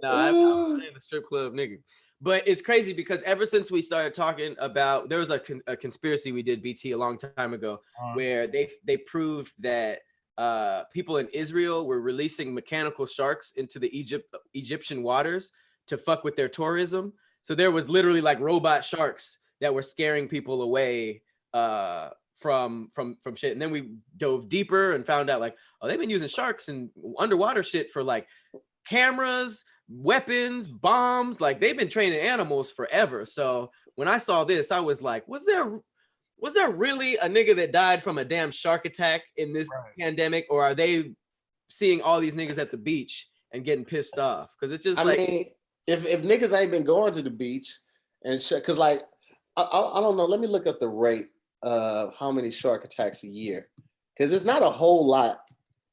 No, I'm in the strip club, nigga. But it's crazy because ever since we started talking about, there was a conspiracy we did, BT, a long time ago, where they proved that people in Israel were releasing mechanical sharks into the Egyptian waters to fuck with their tourism. So there was literally like robot sharks that were scaring people away from shit. And then we dove deeper and found out like, oh, they've been using sharks and underwater shit for like cameras, weapons, bombs. Like they've been training animals forever. So when I saw this, I was like, was there really a nigga that died from a damn shark attack in this pandemic, or are they seeing all these niggas at the beach and getting pissed off? Because it's just I mean, if niggas ain't been going to the beach and shit, because like I don't know, let me look up the rate of how many shark attacks a year, because it's not a whole lot,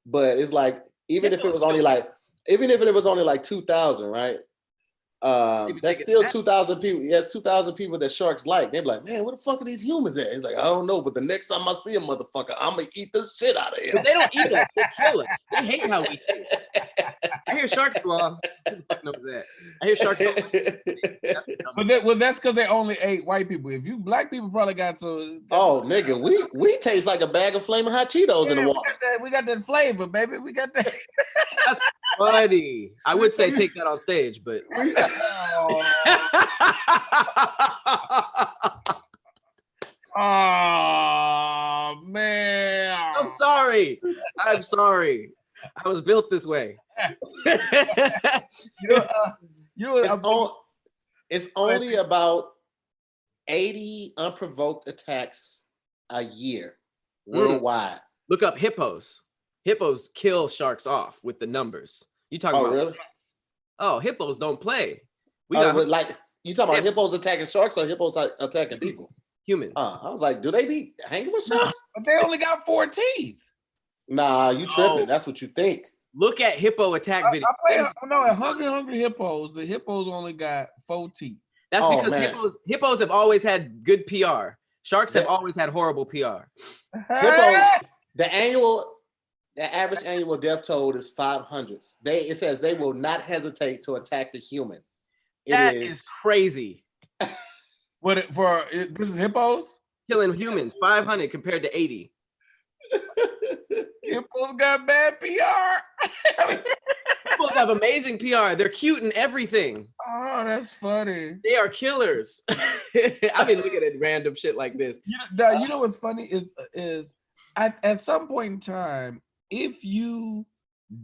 but it's like even if it was only like 2,000, right? That's still 2,000 people. Yes, 2,000 people that sharks like. They're like, man, where the fuck are these humans at? He's like, I don't know, but the next time I see a motherfucker, I'm gonna eat the shit out of him. But they don't eat us. They kill us. They hate how we taste. I hear sharks. Well, who the fuck knows that? I hear sharks. Well, that's because they only ate white people. If you black people probably got so. Oh, nigga, we taste like a bag of flaming hot Cheetos in the water. We got that flavor, baby. We got that. That's funny. I would say take that on stage, but. Oh man! I'm sorry. I was built this way. It's only about 80 unprovoked attacks a year worldwide. Look up hippos. Hippos kill sharks off with the numbers. You talking about? Really? Oh, hippos don't play. We got like you talking about hippos attacking sharks or hippos attacking people? Humans. I was like, do they be hanging with sharks? But they only got 4 teeth. Nah, you tripping. That's what you think. Look at hippo attack video. At Hungry Hippos, the hippos only got 4 teeth. That's because hippos have always had good PR. Sharks have always had horrible PR. The average annual death toll is 500. It says they will not hesitate to attack the human. That is crazy. This is hippos? Killing humans, 500 compared to 80. Hippos got bad PR. Hippos have amazing PR. They're cute and everything. Oh, that's funny. They are killers. I mean, look at random shit like this. You know what's funny is at some point in time, if you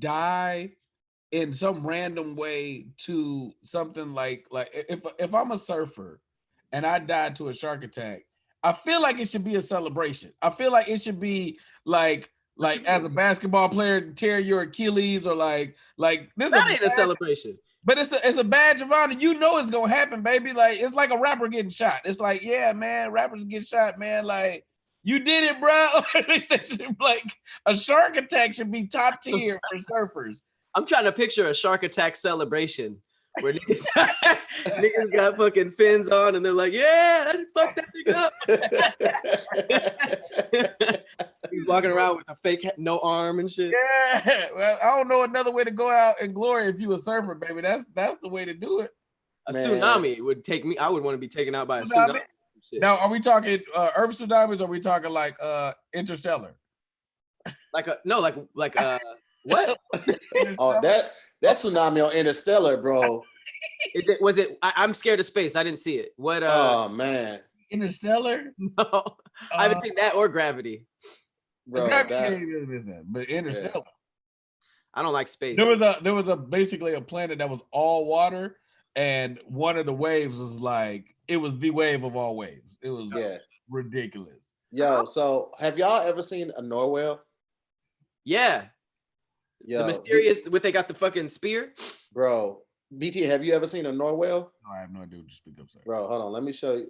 die in some random way to something like if I'm a surfer and I died to a shark attack, I feel like it should be a celebration. I feel like it should be like as a basketball player, tear your Achilles or like this. That ain't a celebration. But it's a badge of honor. You know it's gonna happen, baby. Like it's like a rapper getting shot. It's like, yeah, man, rappers get shot, man. Like you did it, bro. Like a shark attack should be top tier for surfers. I'm trying to picture a shark attack celebration where niggas got fucking fins on and they're like, yeah, fuck that nigga up. He's walking around with a fake no arm and shit. Yeah, well, I don't know another way to go out in glory if you a surfer, baby. That's the way to do it. A tsunami would take me. I would want to be taken out by a tsunami. Now, are we talking Earth tsunamis or are we talking like Interstellar? What? Oh, that tsunami on Interstellar, bro. Was it? I'm scared of space. I didn't see it. What? Oh man, Interstellar? No, I haven't seen that or Gravity. Bro, but Interstellar. Yeah. I don't like space. There was basically a planet that was all water, and one of the waves was like it was the wave of all waves. It was ridiculous. Yo, so have y'all ever seen a Norway? Yeah. Yo, the mysterious, what they got the fucking spear? Bro, BT, have you ever seen a Norway? No, I have no idea what you speak of, sir. Bro, hold on. Let me show you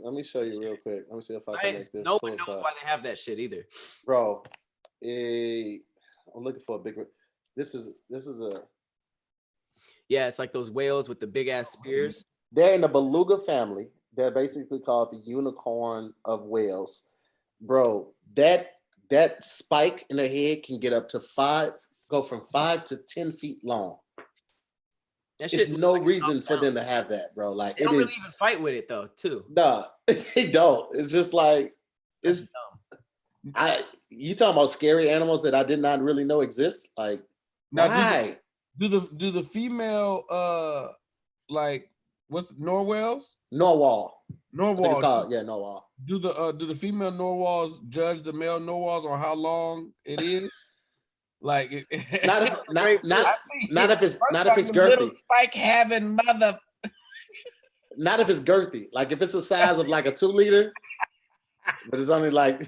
real quick. Let me see if I can make this. No one knows why they have that shit either. Bro, I'm looking for a big. This is a. Yeah, it's like those whales with the big ass spears. They're in the beluga family. They're basically called the unicorn of whales. Bro, that spike in their head can get up to go from 5 to 10 feet long. It's no reason for them to have that, bro. Like they don't really even fight with it though, too. No, they don't. It's just like That's dumb. You talking about scary animals that I did not really know exist? Like, now, why? Do the female like what's Norwals? Narwhal. Narwhal. It's called, yeah, narwhal. Do the female narwhals judge the male narwhals on how long it is? Like not if it's girthy. Spike having mother. Not if it's girthy. Like if it's the size of like a 2 liter, but it's only like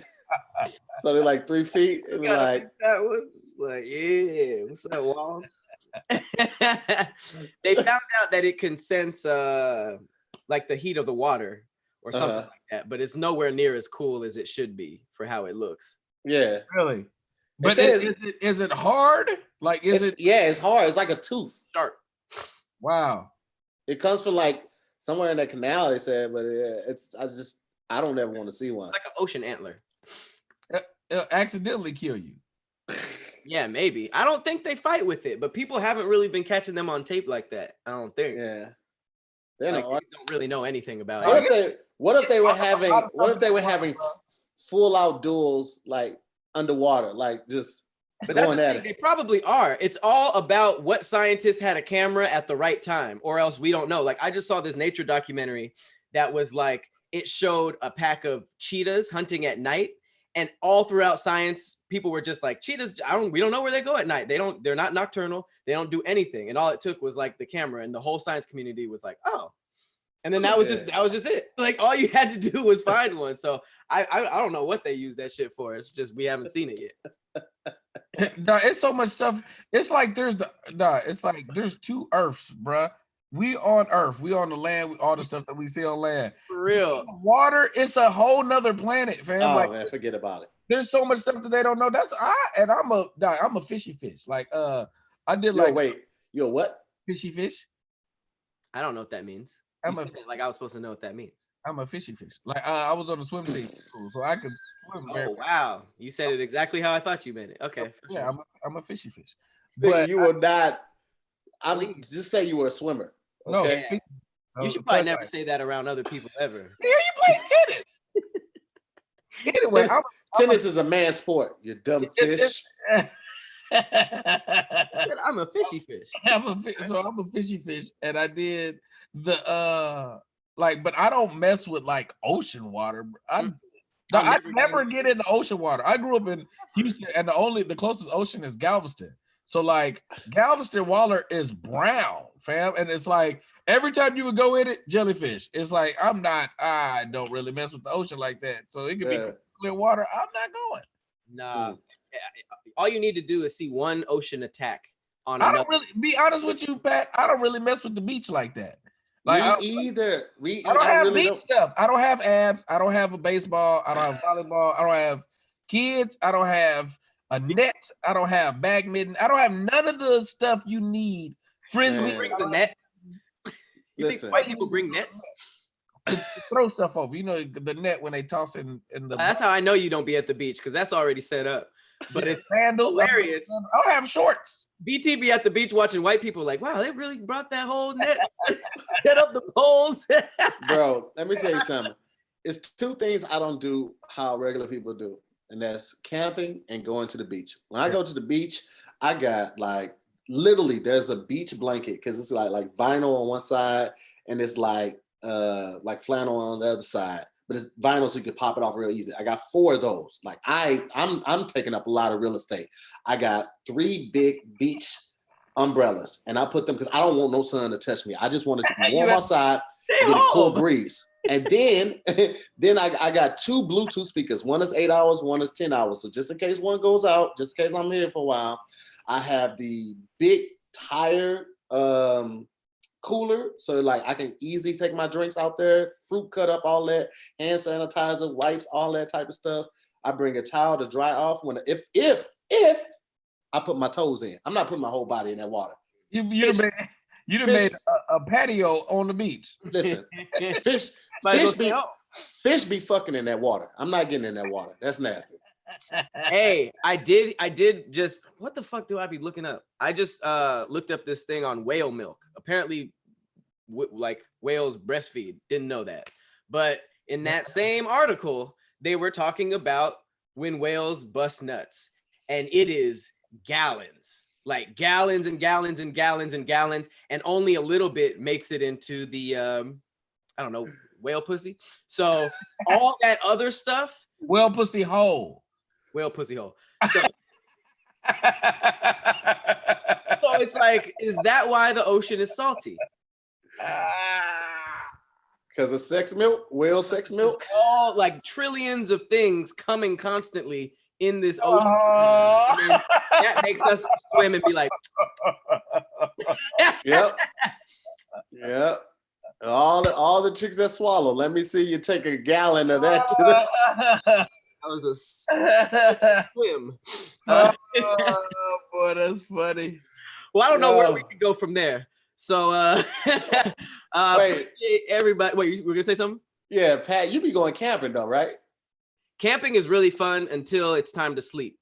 3 feet. It was like that was like, yeah, what's up, Walls? They found out that it can sense like the heat of the water or something like that, but it's nowhere near as cool as it should be for how it looks. Yeah. Really? But is it hard? Like is it? Yeah, it's hard. It's like a tooth. Sharp. Wow. It comes from like somewhere in the canal, they said, but I don't ever want to see one. It's like an ocean antler. It'll accidentally kill you. Yeah, maybe. I don't think they fight with it, but people haven't really been catching them on tape like that. I don't think. Yeah. They don't really know anything about it. What if they were having full out duels like underwater, like just but going at it? They probably are. It's all about what scientists had a camera at the right time, or else we don't know. Like I just saw this nature documentary that was like it showed a pack of cheetahs hunting at night, and all throughout science, people were just like, cheetahs, we don't know where they go at night. They're not nocturnal. They don't do anything. And all it took was like the camera, and the whole science community was like, oh. And then that was just it. Like all you had to do was find one. So I don't know what they use that shit for. It's just we haven't seen it yet. No, it's so much stuff. It's like there's two Earths, bruh. We on Earth, we on the land, all the stuff that we see on land. For real. Water, it's a whole nother planet, fam. Oh like, man, forget about it. There's so much stuff that they don't know. I'm a fishy fish. Like I did like wait, you're what? Fishy fish. I don't know what that means. Like I was supposed to know what that means. I'm a fishy fish. Like I was on the swim team, so I could swim. Oh wow, you said it exactly how I thought you meant it. Okay. Yeah, sure. I'm a fishy fish. But you were not. Just say you were a swimmer. Okay? No, you should probably never say that around other people ever. Yeah, you play tennis. Anyway, tennis is a man's sport. You dumb fish. I'm a fishy fish. I'm a fishy fish, and I did the but I don't mess with like ocean water. I never get into ocean water. I grew up in Houston, and the closest ocean is Galveston. So like Galveston water is brown, fam, and it's like every time you would go in it, jellyfish. It's like I don't really mess with the ocean like that. So it could be clear water. I'm not going. Nah. All you need to do is see one ocean attack on. I don't really be honest with you, Pat. I don't really mess with the beach like that. Like I don't have beach stuff. I don't have abs. I don't have a baseball. I don't have volleyball. I don't have kids. I don't have a net. I don't have badminton. I don't have none of the stuff you need. Frisbee brings a net. You think white people bring net? To throw stuff over. You know the net when they toss it in the. That's how I know you don't be at the beach because that's already set up. But it's sandals. Hilarious. I don't have shorts. BT be at the beach watching white people like, wow, they really brought that whole net, set up the poles. Bro, let me tell you something. It's two things I don't do how regular people do, and that's camping and going to the beach. When I go to the beach, I got like literally there's a beach blanket because it's like vinyl on one side and it's like flannel on the other side. But it's vinyl, so you can pop it off real easy. I got 4 of those. Like I'm taking up a lot of real estate. I got 3 big beach umbrellas, and I put them because I don't want no sun to touch me. I just want it to be warm outside, get a cool breeze. And then I got 2 Bluetooth speakers. One is 8 hours, one is 10 hours. So just in case one goes out, just in case I'm here for a while, I have the big Tahir cooler, so like I can easily take my drinks out there, fruit cut up, all that, hand sanitizer, wipes, all that type of stuff. I bring a towel to dry off if I put my toes in. I'm not putting my whole body in that water. You made a patio on the beach. Listen, fish be fucking in that water. I'm not getting in that water. That's nasty. Hey, I did just, what the fuck do I be looking up? I just looked up this thing on whale milk. Apparently, like whales breastfeed. Didn't know that. But in that same article, they were talking about when whales bust nuts, and it is gallons, like gallons and gallons and gallons and gallons, and only a little bit makes it into the I don't know, whale pussy. So all that other stuff, Whale pussy hole. whale pussy hole. So, so it's like, is that why the ocean is salty? Because of sex milk, whale sex milk. All like trillions of things coming constantly in this ocean. And then that makes us swim and be like, Yep. Yep. All the chicks that swallow. Let me see you take a gallon of that to the that was a swim. Oh, boy, that's funny. Well, I don't know where we can go from there. So Wait. everybody, wait, you were gonna say something? Yeah, Pat, you be going camping though, right? Camping is really fun until it's time to sleep.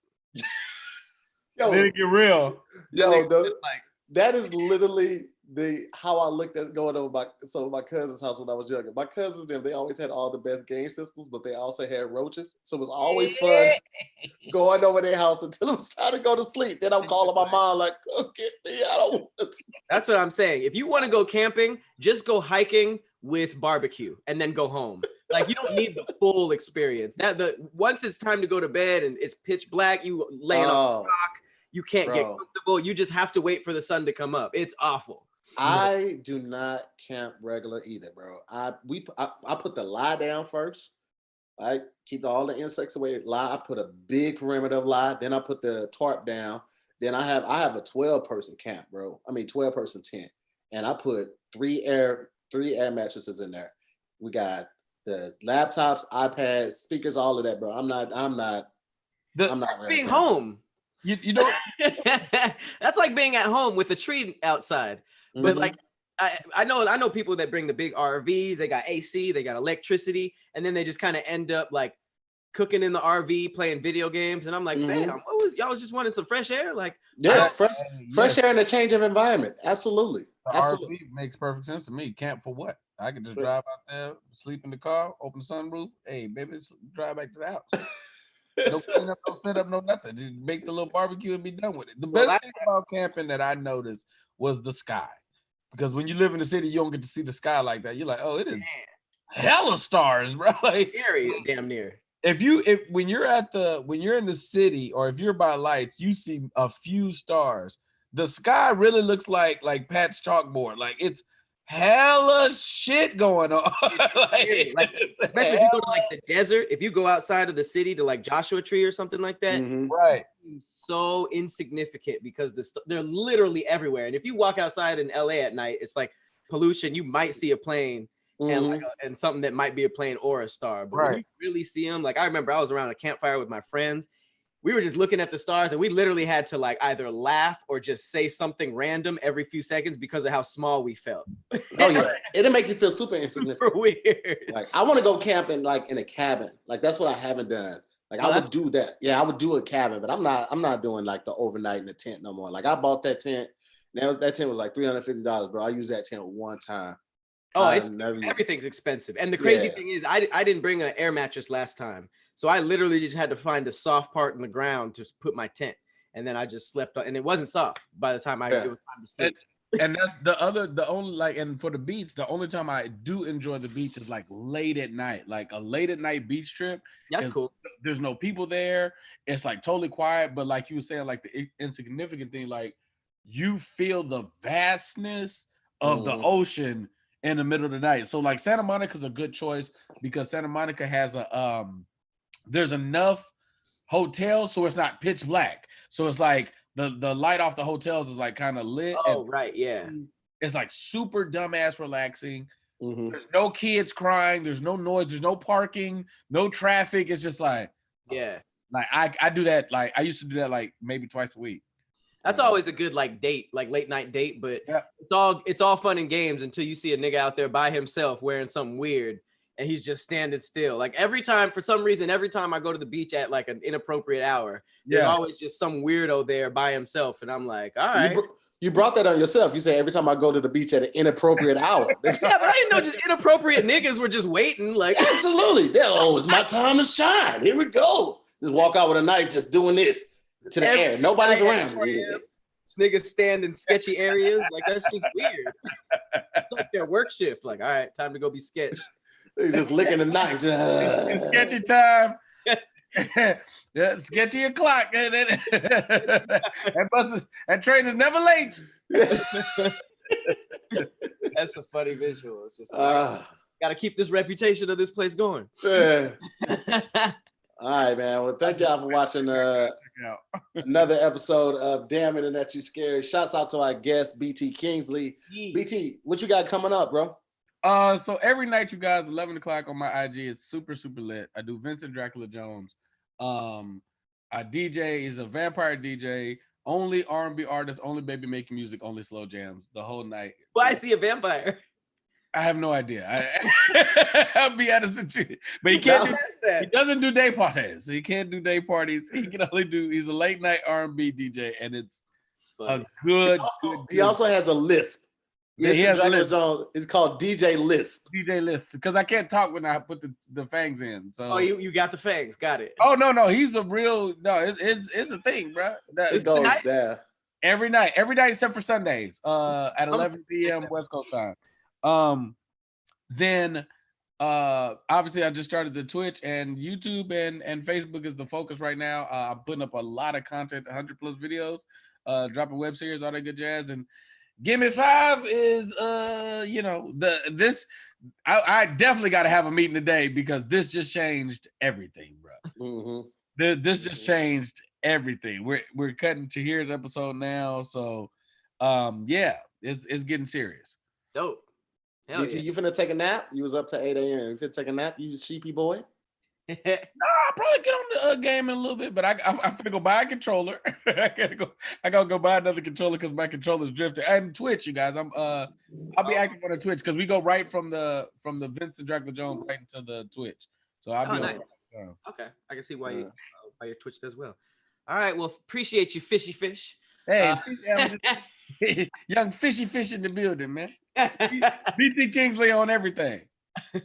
Yo, Let it get real. yo, Just like, that is literally how I looked at going over some of my cousin's house when I was younger. My cousins, they always had all the best game systems, but they also had roaches. So it was always fun going over their house until it was time to go to sleep. Then I'm calling my mom like, "Oh, get me! I don't want to." that's what I'm saying. If you want to go camping, just go hiking with barbecue and then go home. Like, you don't need the full experience. Once it's time to go to bed and it's pitch black, you laying on the rock, you can't get comfortable. You just have to wait for the sun to come up. It's awful. I do not camp regular either, bro. I put the lie down first. I keep all the insects away. I put a big perimeter of lie. Then I put the tarp down. Then I have a 12-person camp, bro. I mean 12-person tent, and I put three air mattresses in there. We got the laptops, iPads, speakers, all of that, bro. I'm not That's being home. You know, That's like being at home with a tree outside. But like, I know people that bring the big RVs. They got AC, they got electricity, and then they just kind of end up like cooking in the RV, playing video games. And I'm like, fam, y'all was just wanting some fresh air? Like, yeah, fresh air and a change of environment. Absolutely. RV makes perfect sense to me. Camp for what? I could just drive out there, sleep in the car, open the sunroof. Hey, baby, drive back to the house. No clean up, no set up, no nothing. Just make the little barbecue and be done with it. The best thing about camping that I noticed was the sky. Because when you live in the city, you don't get to see the sky like that. You're like, oh, it is hella stars, bro. Like, damn near. When you're in the city or if you're by lights, you see a few stars. The sky really looks like Pat's chalkboard. Like, it's hella shit going on. Like, especially if you go to like the desert, if you go outside of the city to like Joshua Tree or something like that, right? So insignificant because they're literally everywhere. And if you walk outside in LA at night, it's like pollution. You might see a plane and something that might be a plane or a star, but when you really see them, like I remember I was around a campfire with my friends. We were just looking at the stars and we literally had to like either laugh or just say something random every few seconds because of how small we felt. Oh yeah, it'll make you feel super insignificant. Super weird. Like I want to go camping like in a cabin. Like that's what I haven't done. Like I would do that. Yeah, I would do a cabin, but I'm not doing like the overnight in the tent no more. Like I bought that tent. That tent was like $350, bro. I used that tent one time. Oh, everything's expensive. And the crazy thing is I didn't bring an air mattress last time. So I literally just had to find a soft part in the ground to put my tent. And then I just slept on, and it wasn't soft by the time it was time to sleep. And that's and for the beach, the only time I do enjoy the beach is like late at night, like a late at night beach trip. That's cool. There's no people there. It's like totally quiet. But like you were saying, like the insignificant thing, like you feel the vastness of the ocean in the middle of the night. So like Santa Monica is a good choice because Santa Monica has there's enough hotels so it's not pitch black. So it's like the light off the hotels is like kind of lit. Oh, right, yeah. It's like super dumbass relaxing. There's no kids crying. There's no noise. There's no parking. No traffic. It's just like like I do that. Like I used to do that like maybe twice a week. That's always a good like date, like late night date. But it's all fun and games until you see a nigga out there by himself wearing something weird. and he's just standing still. Like every time, for some reason, every time I go to the beach at like an inappropriate hour, there's always just some weirdo there by himself, and I'm like, all right. You brought that on yourself. You say every time I go to the beach at an inappropriate hour. Yeah, but I didn't know just inappropriate niggas were just waiting. Like, absolutely. Oh, it's my time to shine. Here we go. Just walk out with a knife, just doing this to the air. Nobody's around. This niggas stand in sketcy areas. Like, that's just weird. It's like their work shift. Like, all right, time to go be sketch. He's just licking the knife. It's sketchy time. Yeah, sketchy o'clock. That train is never late. That's a funny visual. It's just like, gotta keep this reputation of this place going. Yeah. All right, man. Well, thank y'all for watching another episode of Damn Internet You Scary. Shouts out to our guest, BT Kingsley. BT, what you got coming up, bro? So every night, you guys, 11 o'clock on my IG, it's super, super lit. I do Vincent Dracula Jones. I DJ is a vampire DJ, only R&B artist, only baby making music, only slow jams the whole night. Why is he a vampire? I have no idea. I'll be honest with you, but he can't. He doesn't do day parties. He can't do day parties. He can only do. He's a late night R&B DJ, and it's a good. He also has a lisp. Yeah, he has a lisp. Jones, it's called DJ Lisp. DJ Lisp, because I can't talk when I put the fangs in. So you got the fangs, got it. Oh no, he's a real it's a thing, bro. It goes down every night except for Sundays. At 11 p.m. West Coast time. Then obviously I just started the Twitch and YouTube and Facebook is the focus right now. I'm putting up a lot of content, 100 plus videos, dropping web series, all that good jazz. And Give Me Five is I definitely got to have a meeting today because this just changed everything, bro. Mm-hmm. This just changed everything. We're cutting Tahir's episode now, so it's getting serious. Dope. Hell yeah. You finna take a nap? You was up to 8 a.m. You finna take a nap? You sheepy boy? No, I'll probably get on the game in a little bit, but I'm finna go buy a controller. I gotta go buy another controller because my controller's drifting. And Twitch, you guys, I'll be active on the Twitch because we go right from the Vincent Dracula Jones right into the Twitch. So I'll be nice. Okay, I can see why your Twitch does well. All right, well, appreciate you, fishy fish. Hey, young fishy fish in the building, man. BT Kingsley on everything. All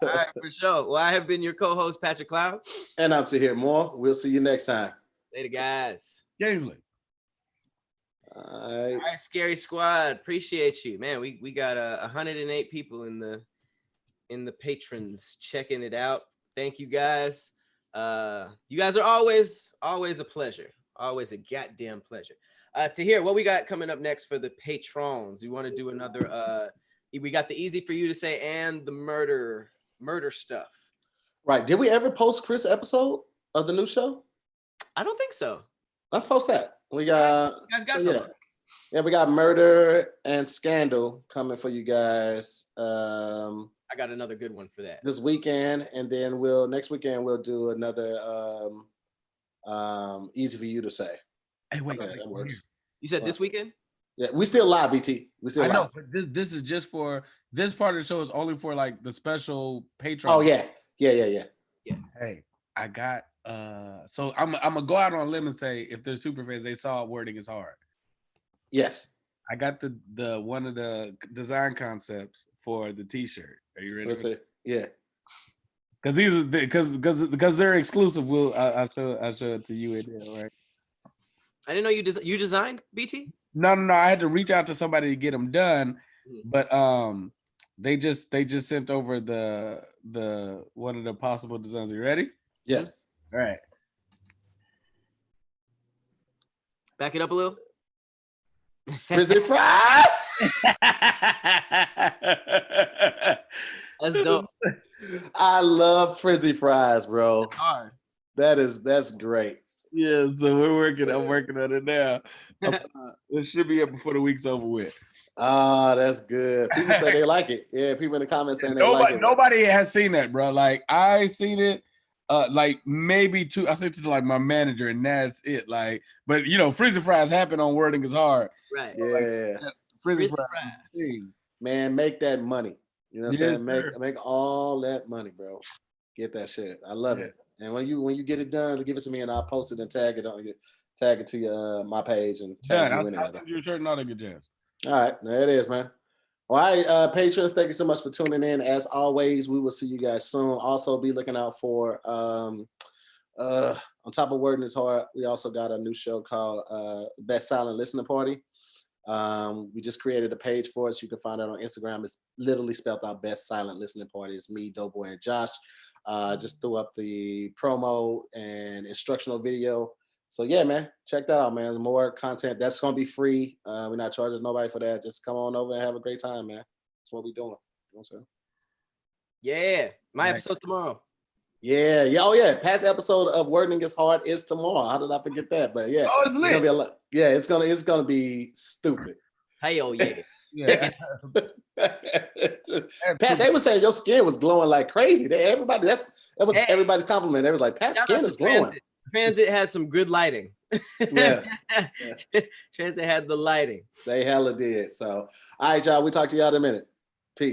right, for sure. Well, I have been your co-host, Patrick Cloud. And I'm Tahir Moore. We'll see you next time. Later, guys. Kingsley. All right, Scary Squad. Appreciate you, man. We got 108 people in the patrons checking it out. Thank you, guys. You guys are always a pleasure. Always a goddamn pleasure. Tahir, what we got coming up next for the patrons? You want to do another? We got the easy for you to say and the murder stuff. Right. Did we ever post Chris' episode of the new show? I don't think so. Let's post that. We got. You guys got yeah, we got murder and scandal coming for you guys. I got another good one for that this weekend, and then next weekend we'll do another easy for you to say. Hey, wait, that works. You said this weekend? Yeah, we still live, BT. We still live. I know, but this is just for this part of the show is only for like the special patron. Oh yeah. Hey, I got so I'm gonna go out on a limb and say if they're super fans, they saw Wording is Hard. Yes. I got the one of the design concepts for the t-shirt. Are you ready? Let's see. Yeah. Because they're exclusive. I'll show it to you in there, right? I didn't know you designed BT? No. I had to reach out to somebody to get them done, but they just sent over the one of the possible designs. Are you ready? Yes. All right. Back it up a little. Frizzy fries. That's dope. I love frizzy fries, bro. Hard. That's great. Yeah, so I'm working on it now. It should be up before the week's over with. That's good. People say they like it. Yeah, people in the comments saying they like it. Nobody has seen that, bro. Like I seen it. Like maybe two. I sent it to like my manager, and that's it. Like, but frizzy fries happen on Wording is Hard. Right. So, yeah. Frizzy fries. Man, make that money. You know what I'm saying? Make all that money, bro. Get that shit. I love it. And when you get it done, give it to me and I'll post it and tag it to your my page and tag you in it. I'll send you a shirt and all that good jazz. All right, there it is, man. All right, patrons, thank you so much for tuning in. As always, we will see you guys soon. Also, be looking out for on top of Wording is Hard. We also got a new show called Best Silent Listening Party. We just created a page for us. You can find it on Instagram. It's literally spelled out Best Silent Listening Party. It's me, Doughboy, and Josh. Just threw up the promo and instructional video. So yeah, man, check that out, man. There's more content that's gonna be free. We're not charging nobody for that. Just come on over and have a great time, man. That's what we're doing. You know what I'm saying? Yeah, my episode's tomorrow. Yeah. Oh yeah. Past episode of Wording is Hard is tomorrow. How did I forget that? But yeah, it's lit. Gonna be a lot. Yeah, it's gonna be stupid. Hell yeah. Yeah. Pat, they were saying your skin was glowing like crazy. Everybody, that was everybody's compliment. They was like, Pat's skin is glowing. Transit had some good lighting. Yeah. Transit had the lighting. They hella did. So, all right, y'all. We talk to y'all in a minute.